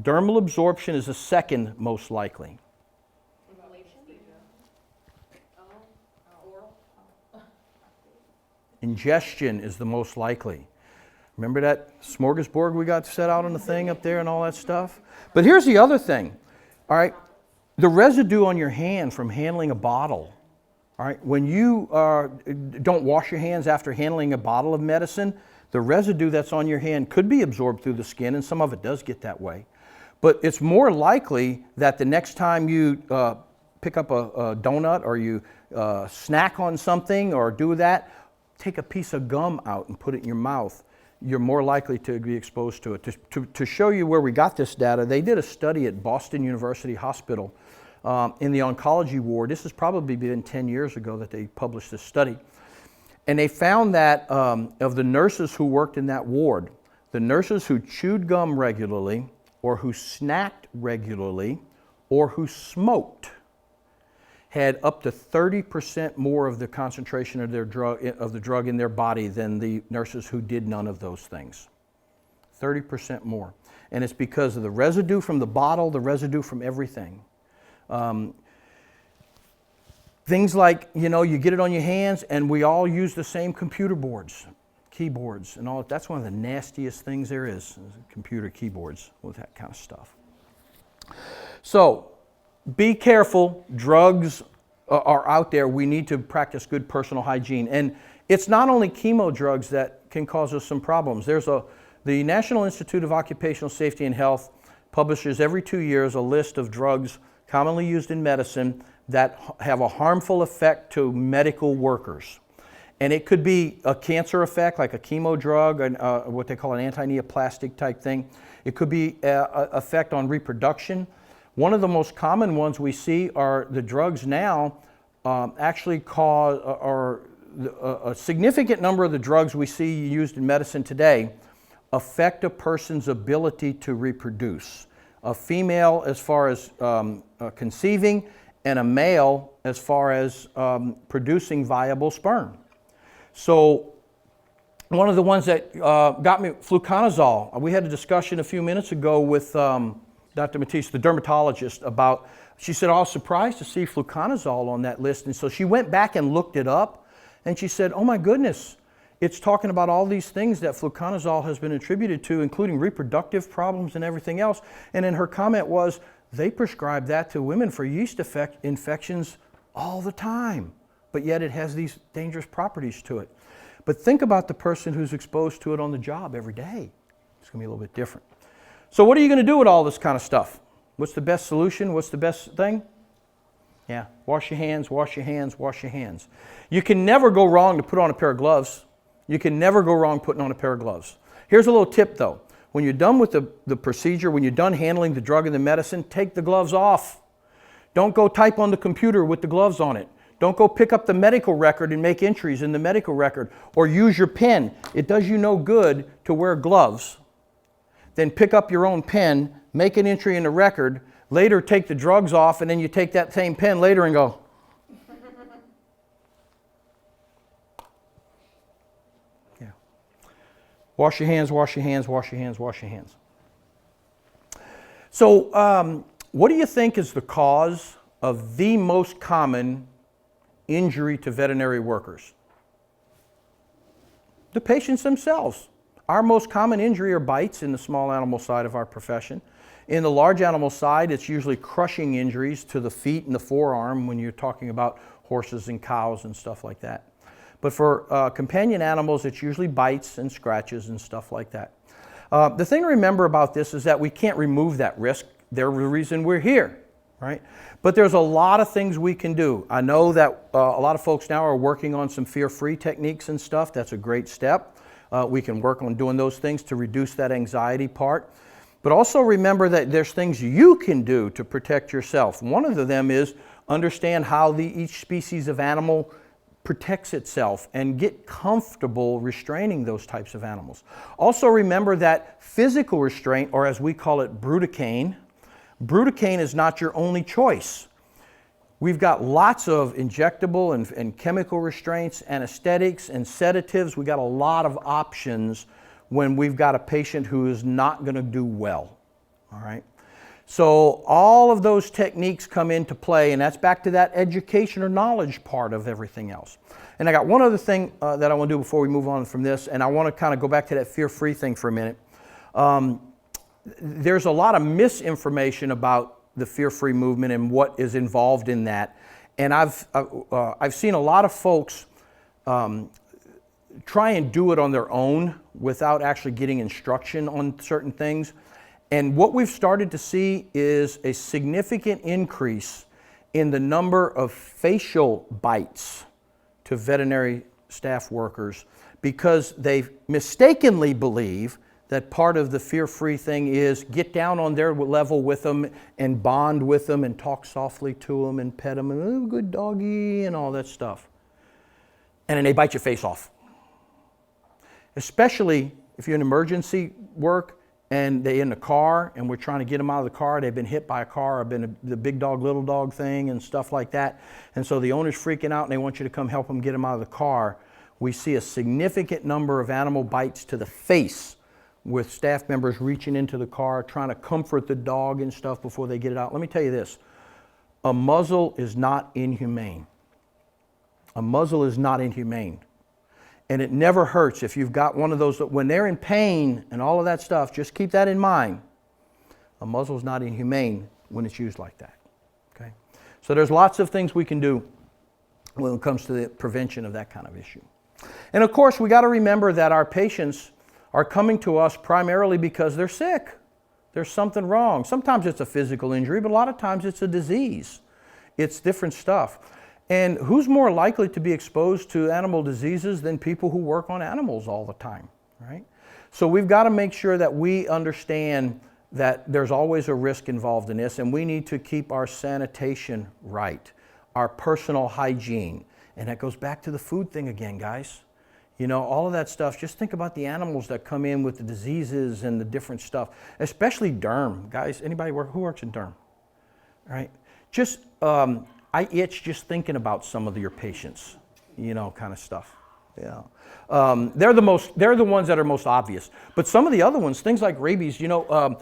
Dermal absorption is the second most likely. Ingestion is the most likely. Remember that smorgasbord we got set out on the thing up there and all that stuff? But here's the other thing, all right? The residue on your hand from handling a bottle, all right? When you don't wash your hands after handling a bottle of medicine, the residue that's on your hand could be absorbed through the skin, and some of it does get that way. But it's more likely that the next time you pick up a donut or you snack on something or do that, take a piece of gum out and put it in your mouth, you're more likely to be exposed to it. To show you where we got this data, they did a study at Boston University Hospital in the oncology ward. This has probably been 10 years ago that they published this study. And they found that of the nurses who worked in that ward, the nurses who chewed gum regularly or who snacked regularly or who smoked had up to 30% more of the concentration of the drug in their body than the nurses who did none of those things. 30% more. And it's because of the residue from the bottle, the residue from everything. Things like, you get it on your hands, and we all use the same computer boards, keyboards, and all. That's one of the nastiest things there is computer keyboards with that kind of stuff. So, be careful. Drugs are out there. We need to practice good personal hygiene. And it's not only chemo drugs that can cause us some problems. The National Institute of Occupational Safety and Health publishes every 2 years a list of drugs commonly used in medicine that have a harmful effect to medical workers. And it could be a cancer effect, like a chemo drug, and what they call an anti-neoplastic type thing. It could be an effect on reproduction. One of the most common ones we see are the drugs now actually cause, or a significant number of the drugs we see used in medicine today affect a person's ability to reproduce. A female as far as conceiving, and a male as far as producing viable sperm. So one of the ones that got me, fluconazole. We had a discussion a few minutes ago with Dr. Matisse, the dermatologist, about, she said, I was surprised to see fluconazole on that list. And so she went back and looked it up, and she said, oh my goodness, it's talking about all these things that fluconazole has been attributed to, including reproductive problems and everything else. And then her comment was, they prescribe that to women for yeast infections all the time, but yet it has these dangerous properties to it. But think about the person who's exposed to it on the job every day. It's going to be a little bit different. So what are you going to do with all this kind of stuff? What's the best solution? What's the best thing? Yeah, wash your hands, wash your hands, wash your hands. You can never go wrong to put on a pair of gloves. You can never go wrong putting on a pair of gloves. Here's a little tip though. When you're done with the procedure, when you're done handling the drug and the medicine, take the gloves off. Don't go type on the computer with the gloves on it. Don't go pick up the medical record and make entries in the medical record, or use your pen. It does you no good to wear gloves. Then pick up your own pen, make an entry in the record, later take the drugs off, and then you take that same pen later and go, yeah. Wash your hands, wash your hands, wash your hands, wash your hands. So what do you think is the cause of the most common injury to veterinary workers? The patients themselves. Our most common injury are bites in the small animal side of our profession. In the large animal side, it's usually crushing injuries to the feet and the forearm when you're talking about horses and cows and stuff like that. But for companion animals, it's usually bites and scratches and stuff like that. The thing to remember about this is that we can't remove that risk. They're the reason we're here, right? But there's a lot of things we can do. I know that a lot of folks now are working on some fear-free techniques and stuff. That's a great step. We can work on doing those things to reduce that anxiety part. But also remember that there's things you can do to protect yourself. One of them is understand how each species of animal protects itself and get comfortable restraining those types of animals. Also remember that physical restraint, or as we call it, bruticane is not your only choice. We've got lots of injectable and chemical restraints, anesthetics and sedatives. We've got a lot of options when we've got a patient who is not going to do well, all right? So all of those techniques come into play, and that's back to that education or knowledge part of everything else. And I got one other thing that I want to do before we move on from this, and I want to kind of go back to that fear-free thing for a minute. There's a lot of misinformation about the fear-free movement and what is involved in that. And I've seen a lot of folks try and do it on their own without actually getting instruction on certain things. And what we've started to see is a significant increase in the number of facial bites to veterinary staff workers because they mistakenly believe that part of the fear-free thing is get down on their level with them and bond with them and talk softly to them and pet them and, oh, good doggy, and all that stuff. And then they bite your face off. Especially if you're in emergency work and they're in the car and we're trying to get them out of the car. They've been hit by a car or been the big dog, little dog thing and stuff like that. And so the owner's freaking out and they want you to come help them get them out of the car. We see a significant number of animal bites to the face with staff members reaching into the car, trying to comfort the dog and stuff before they get it out. Let me tell you this, A muzzle is not inhumane. A muzzle is not inhumane. And it never hurts if you've got one of those, when they're in pain and all of that stuff, just keep that in mind. A muzzle is not inhumane when it's used like that. Okay? So there's lots of things we can do when it comes to the prevention of that kind of issue. And of course, we got to remember that our patients are coming to us primarily because they're sick. There's something wrong. Sometimes it's a physical injury, but a lot of times it's a disease. It's different stuff. And who's more likely to be exposed to animal diseases than people who work on animals all the time, right? So we've got to make sure that we understand that there's always a risk involved in this, and we need to keep our sanitation right, our personal hygiene. And that goes back to the food thing again, guys. You know, all of that stuff, just think about the animals that come in with the diseases and the different stuff, especially derm. Guys, anybody who works in derm, right? Just, I itch just thinking about some of your patients, you know, kind of stuff. Yeah. They're the ones that are most obvious. But some of the other ones, things like rabies, you know,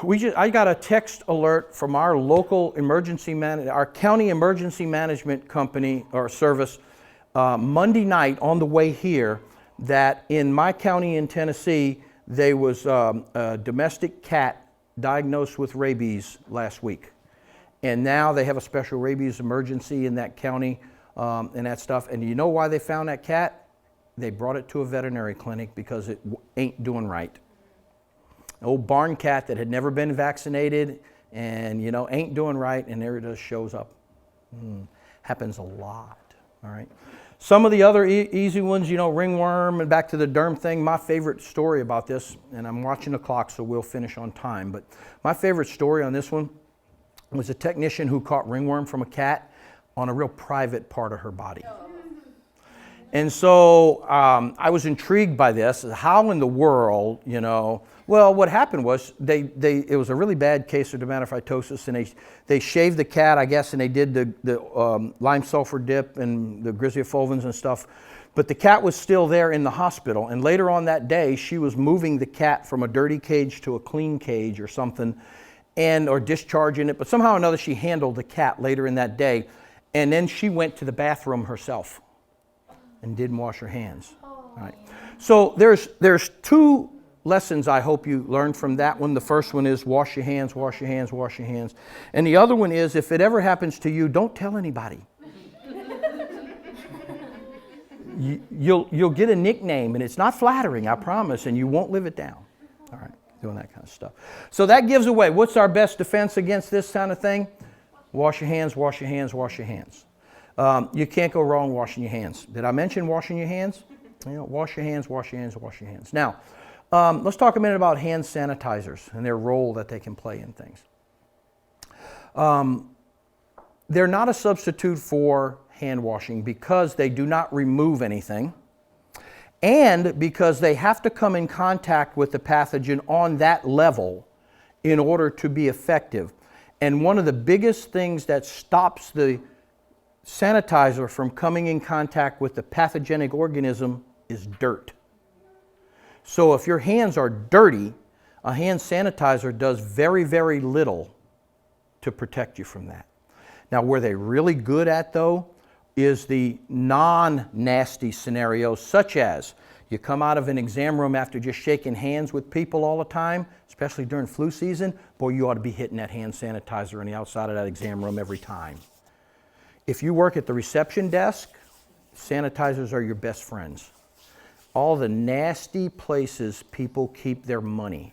I got a text alert from our local our county emergency management company or service Monday night on the way here that in my county in Tennessee, there was a domestic cat diagnosed with rabies last week. And now they have a special rabies emergency in that county and that stuff. And you know why they found that cat? They brought it to a veterinary clinic because it ain't doing right. An old barn cat that had never been vaccinated and, you know, ain't doing right, and there it just shows up. Happens a lot, all right? Some of the other easy ones, you know, ringworm, and back to the derm thing. My favorite story about this, and I'm watching the clock so we'll finish on time, but my favorite story on this one was a technician who caught ringworm from a cat on a real private part of her body. And so I was intrigued by this. How in the world, you know, well, what happened was it was a really bad case of dermatophitosis, and they shaved the cat, I guess, and they did the lime sulfur dip and the grizzly fulvins and stuff. But the cat was still there in the hospital, and later on that day, she was moving the cat from a dirty cage to a clean cage or something, or discharging it. But somehow or another, she handled the cat later in that day, and then she went to the bathroom herself and didn't wash her hands. All right. So there's two lessons I hope you learned from that one. The first one is wash your hands, wash your hands, wash your hands. And the other one is, if it ever happens to you, don't tell anybody. You'll get a nickname, and it's not flattering, I promise, and you won't live it down. All right, doing that kind of stuff. So that gives away, what's our best defense against this kind of thing? Wash your hands, wash your hands, wash your hands. You can't go wrong washing your hands. Did I mention washing your hands? You know, wash your hands, wash your hands, wash your hands. Now, let's talk a minute about hand sanitizers and their role that they can play in things. They're not a substitute for hand washing because they do not remove anything, and because they have to come in contact with the pathogen on that level in order to be effective. And one of the biggest things that stops the sanitizer from coming in contact with the pathogenic organism is dirt. So if your hands are dirty, a hand sanitizer does very, very little to protect you from that. Now, where they're really good at, though, is the non-nasty scenarios, such as you come out of an exam room after just shaking hands with people all the time, especially during flu season, boy, you ought to be hitting that hand sanitizer on the outside of that exam room every time. If you work at the reception desk, sanitizers are your best friends. All the nasty places people keep their money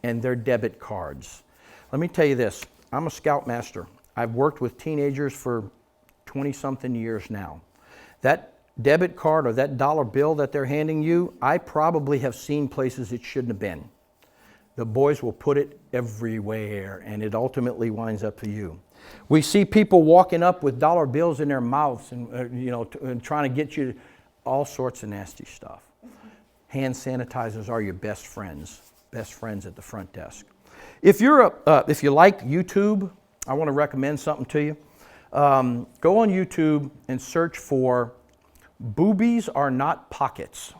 and their debit cards. Let me tell you this, I'm a scoutmaster. I've worked with teenagers for 20-something years now. That debit card or that dollar bill that they're handing you, I probably have seen places it shouldn't have been. The boys will put it everywhere, and it ultimately winds up to you. We see people walking up with dollar bills in their mouths and and trying to get you all sorts of nasty stuff. Hand sanitizers are your best friends at the front desk. If you like YouTube, I want to recommend something to you. Go on YouTube and search for "Boobies Are Not Pockets."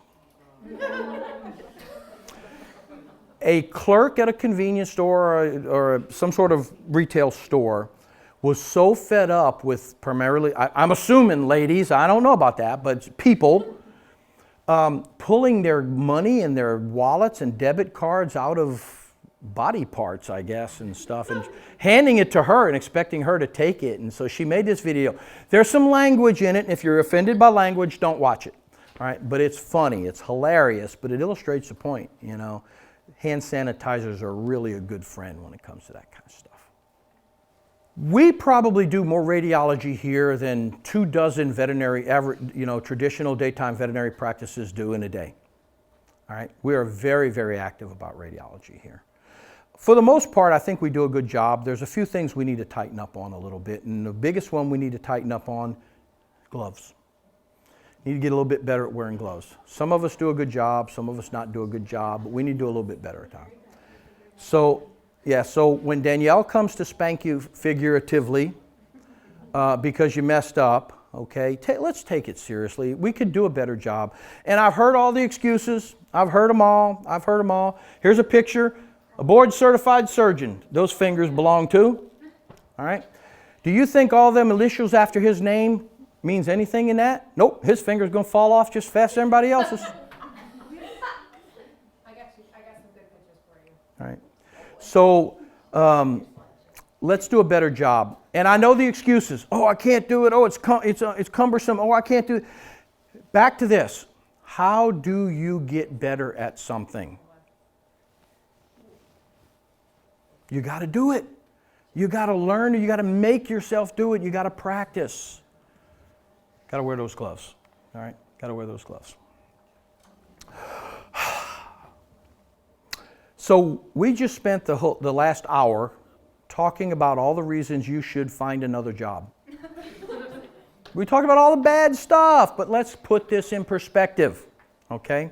A clerk at a convenience store or some sort of retail store was so fed up with primarily, I'm assuming ladies, I don't know about that, but people pulling their money and their wallets and debit cards out of body parts, I guess, and stuff, and handing it to her and expecting her to take it. And so she made this video. There's some language in it, and if you're offended by language, don't watch it. All right? But it's funny, it's hilarious, but it illustrates the point, you know. Hand sanitizers are really a good friend when it comes to that kind of stuff. We probably do more radiology here than 24 veterinary, traditional daytime veterinary practices do in a day. All right? We are very, very active about radiology here. For the most part, I think we do a good job. There's a few things we need to tighten up on a little bit, and the biggest one we need to tighten up on, gloves. Need to get a little bit better at wearing gloves. Some of us do a good job, some of us not do a good job, but we need to do a little bit better at that. So, yeah, so when Danielle comes to spank you figuratively because you messed up, okay, let's take it seriously. We could do a better job. And I've heard all the excuses. I've heard them all. Here's a picture. A board-certified surgeon, those fingers belong to. All right? Do you think all them initials after his name means anything in that? Nope, his finger's going to fall off just as fast as everybody else's. I got some good pictures for you. All right. So let's do a better job. And I know the excuses. Oh, I can't do it. Oh, it's cumbersome. Oh, I can't do it. Back to this. How do you get better at something? You got to do it. You got to learn. You got to make yourself do it. You got to practice. Got to wear those gloves. All right? Got to wear those gloves. So we just spent the last hour talking about all the reasons you should find another job. We talked about all the bad stuff, but let's put this in perspective, okay?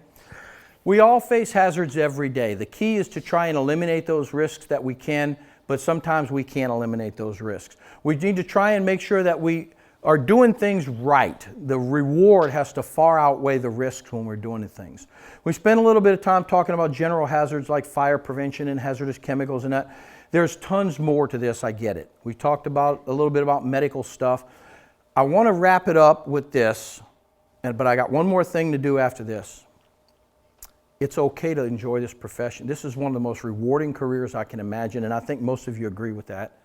We all face hazards every day. The key is to try and eliminate those risks that we can, but sometimes we can't eliminate those risks. We need to try and make sure that we are doing things right. The reward has to far outweigh the risks when we're doing the things. We spent a little bit of time talking about general hazards like fire prevention and hazardous chemicals and that. There's tons more to this, I get it. We talked about a little bit about medical stuff. I want to wrap it up with this, but I got one more thing to do after this. It's okay to enjoy this profession. This is one of the most rewarding careers I can imagine, and I think most of you agree with that.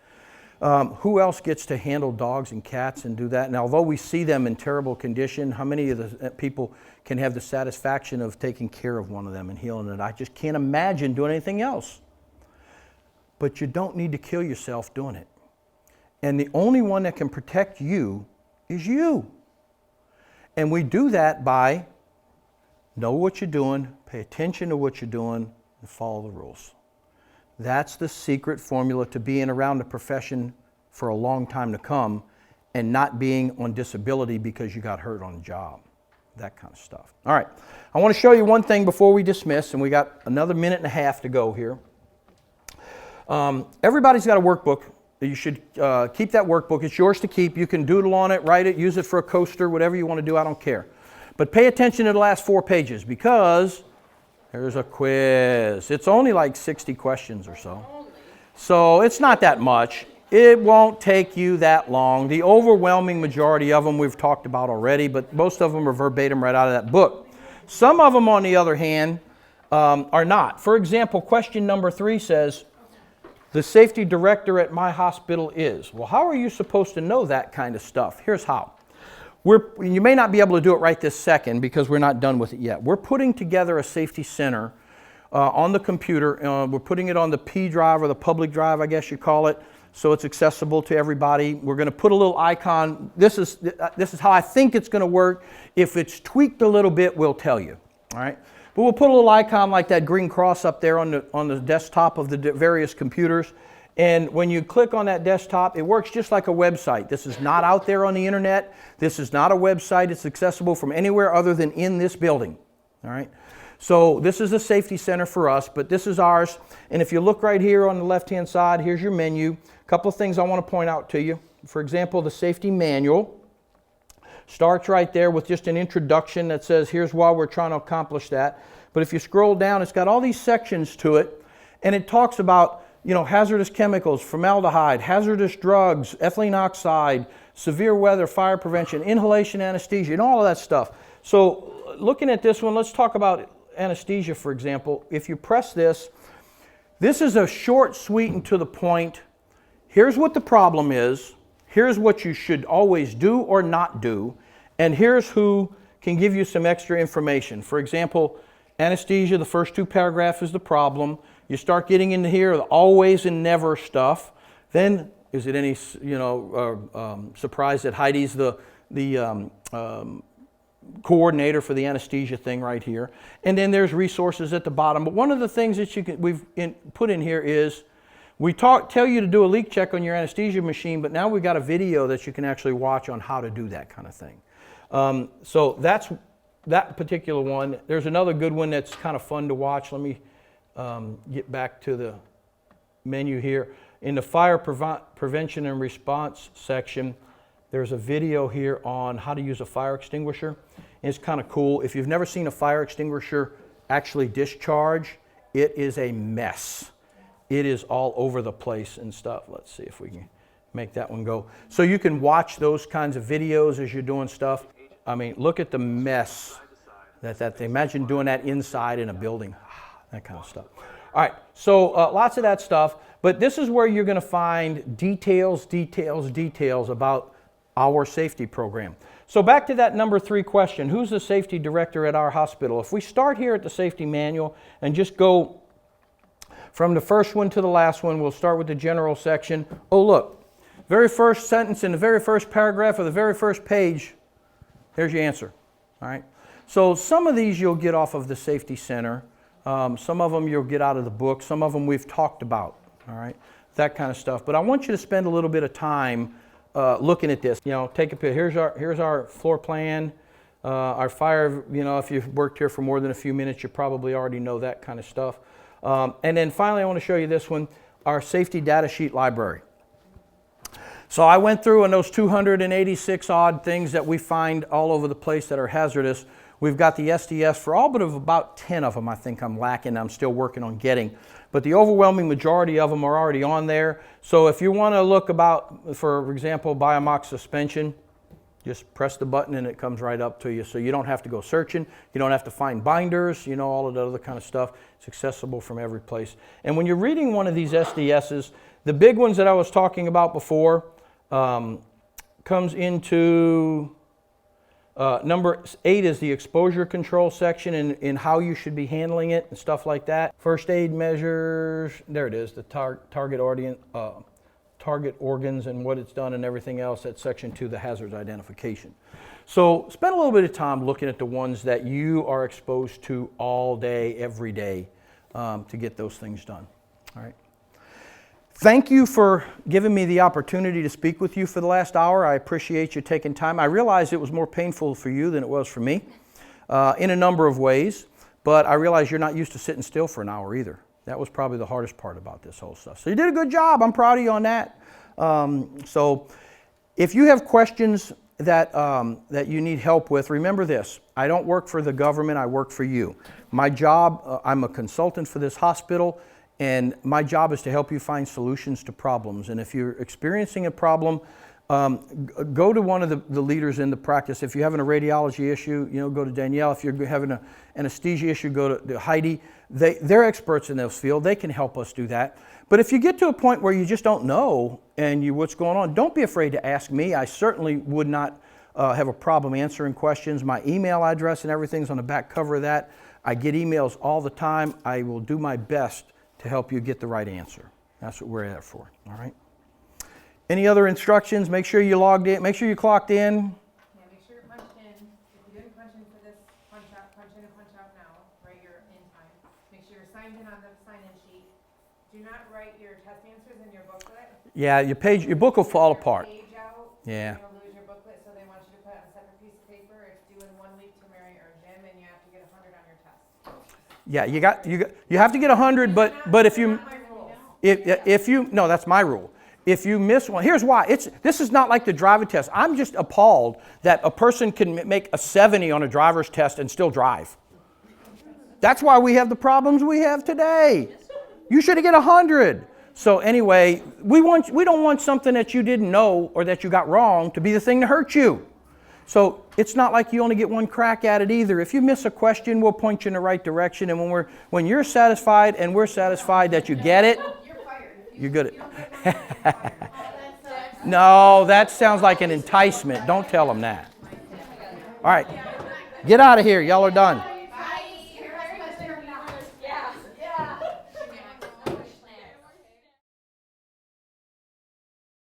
Who else gets to handle dogs and cats and do that? And although we see them in terrible condition, how many of the people can have the satisfaction of taking care of one of them and healing it? I just can't imagine doing anything else. But you don't need to kill yourself doing it. And the only one that can protect you is you. And we do that by know what you're doing, pay attention to what you're doing, and follow the rules. That's the secret formula to being around the profession for a long time to come and not being on disability because you got hurt on the job. That kind of stuff. All right. I want to show you one thing before we dismiss, and we got another minute and a half to go here. Everybody's got a workbook. You should keep that workbook. It's yours to keep. You can doodle on it, write it, use it for a coaster, whatever you want to do. I don't care. But pay attention to the last 4 pages because there's a quiz. It's only like 60 questions or so. So it's not that much. It won't take you that long. The overwhelming majority of them we've talked about already, but most of them are verbatim right out of that book. Some of them, on the other hand, are not. For example, question number 3 says, the safety director at my hospital is. Well, how are you supposed to know that kind of stuff? Here's how. You may not be able to do it right this second because we're not done with it yet. We're putting together a safety center on the computer. We're putting it on the P drive or the public drive, I guess you call it, so it's accessible to everybody. We're going to put a little icon. This is how I think it's going to work. If it's tweaked a little bit, we'll tell you. All right? But we'll put a little icon like that green cross up there on the desktop of the various computers. And when you click on that desktop, it works just like a website. This is not out there on the internet. This is not a website. It's accessible from anywhere other than in this building. All right? So this is a safety center for us, but this is ours. And if you look right here on the left-hand side, here's your menu. A couple of things I want to point out to you. For example, the safety manual starts right there with just an introduction that says, here's why we're trying to accomplish that. But if you scroll down, it's got all these sections to it, and it talks about hazardous chemicals, formaldehyde, hazardous drugs, ethylene oxide, severe weather, fire prevention, inhalation anesthesia, and all of that stuff. So looking at this one, let's talk about anesthesia, for example. If you press this, this is a short, sweet, and to the point. Here's what the problem is. Here's what you should always do or not do. And here's who can give you some extra information. For example, anesthesia, the first 2 paragraphs is the problem. You start getting into here, the always and never stuff. Then, is it any surprise that Heidi's the coordinator for the anesthesia thing right here. And then there's resources at the bottom. But one of the things that we've put in here is we tell you to do a leak check on your anesthesia machine, but now we've got a video that you can actually watch on how to do that kind of thing. So that's that particular one. There's another good one that's kind of fun to watch. Let me get back to the menu here. In the fire prevention and response section, there's a video here on how to use a fire extinguisher. And it's kind of cool. If you've never seen a fire extinguisher actually discharge, it is a mess. It is all over the place and stuff. Let's see if we can make that one go. So you can watch those kinds of videos as you're doing stuff. I mean, look at the mess that they imagine doing that inside in a building. That kind of stuff. All right, so lots of that stuff, but this is where you're going to find details about our safety program. So back to that number 3 question, who's the safety director at our hospital? If we start here at the safety manual and just go from the first one to the last one, we'll start with the general section. Oh, look, very first sentence in the very first paragraph of the very first page, there's your answer, all right? So some of these you'll get off of the Safety Center. Some of them you'll get out of the book. Some of them we've talked about, all right? That kind of stuff. But I want you to spend a little bit of time looking at this. Take a picture. Here's our floor plan, our fire. If you've worked here for more than a few minutes, you probably already know that kind of stuff. And then finally, I want to show you this one, our safety data sheet library. So I went through on those 286 odd things that we find all over the place that are hazardous. We've got the SDS for all but of about 10 of them I think I'm lacking. I'm still working on getting. But the overwhelming majority of them are already on there. So if you want to look about, for example, Biomox suspension, just press the button and it comes right up to you. So you don't have to go searching. You don't have to find binders, all of that other kind of stuff. It's accessible from every place. And when you're reading one of these SDSs, the big ones that I was talking about before comes into number 8 is the exposure control section and how you should be handling it and stuff like that. First aid measures, there it is, the target organs and what it's done and everything else. That's section 2, the hazards identification. So spend a little bit of time looking at the ones that you are exposed to all day, every day, to get those things done. All right. Thank you for giving me the opportunity to speak with you for the last hour. I appreciate you taking time. I realize it was more painful for you than it was for me in a number of ways, but I realize you're not used to sitting still for an hour either. That was probably the hardest part about this whole stuff. So you did a good job. I'm proud of you on that. So if you have questions that you need help with, remember this. I don't work for the government. I work for you. My job, I'm a consultant for this hospital. And my job is to help you find solutions to problems. And if you're experiencing a problem, go to one of the leaders in the practice. If you're having a radiology issue, go to Danielle. If you're having an anesthesia issue, go to Heidi. They're experts in this field. They can help us do that. But if you get to a point where you just don't know what's going on, don't be afraid to ask me. I certainly would not have a problem answering questions. My email address and everything's on the back cover of that. I get emails all the time. I will do my best to help you get the right answer. That's what we're there for, all right? Any other instructions? Make sure you logged in. Make sure you clocked in. Yeah, make sure you're punched in. If you didn't punch in for this, punch out, punch in and punch out now, right? You're in time. Make sure you're signed in on the sign-in sheet. Do not write your test answers in your booklet. Yeah, your book will fall apart. Page out, yeah. You'll lose your booklet, so they want you to put it on a separate piece of paper. It's due in 1 week to Mary or Jim, and you have to get 100 on your test. Yeah, you have to get 100, but if you no, that's my rule. If you miss one, here's why. This is not like the driving test. I'm just appalled that a person can make a 70 on a driver's test and still drive. That's why we have the problems we have today. You should get 100. So anyway, we don't want something that you didn't know or that you got wrong to be the thing to hurt you. So it's not like you only get one crack at it either. If you miss a question, we'll point you in the right direction. And when you're satisfied and we're satisfied that you get it, you're good at it. No, that sounds like an enticement. Don't tell them that. All right. Get out of here. Y'all are done.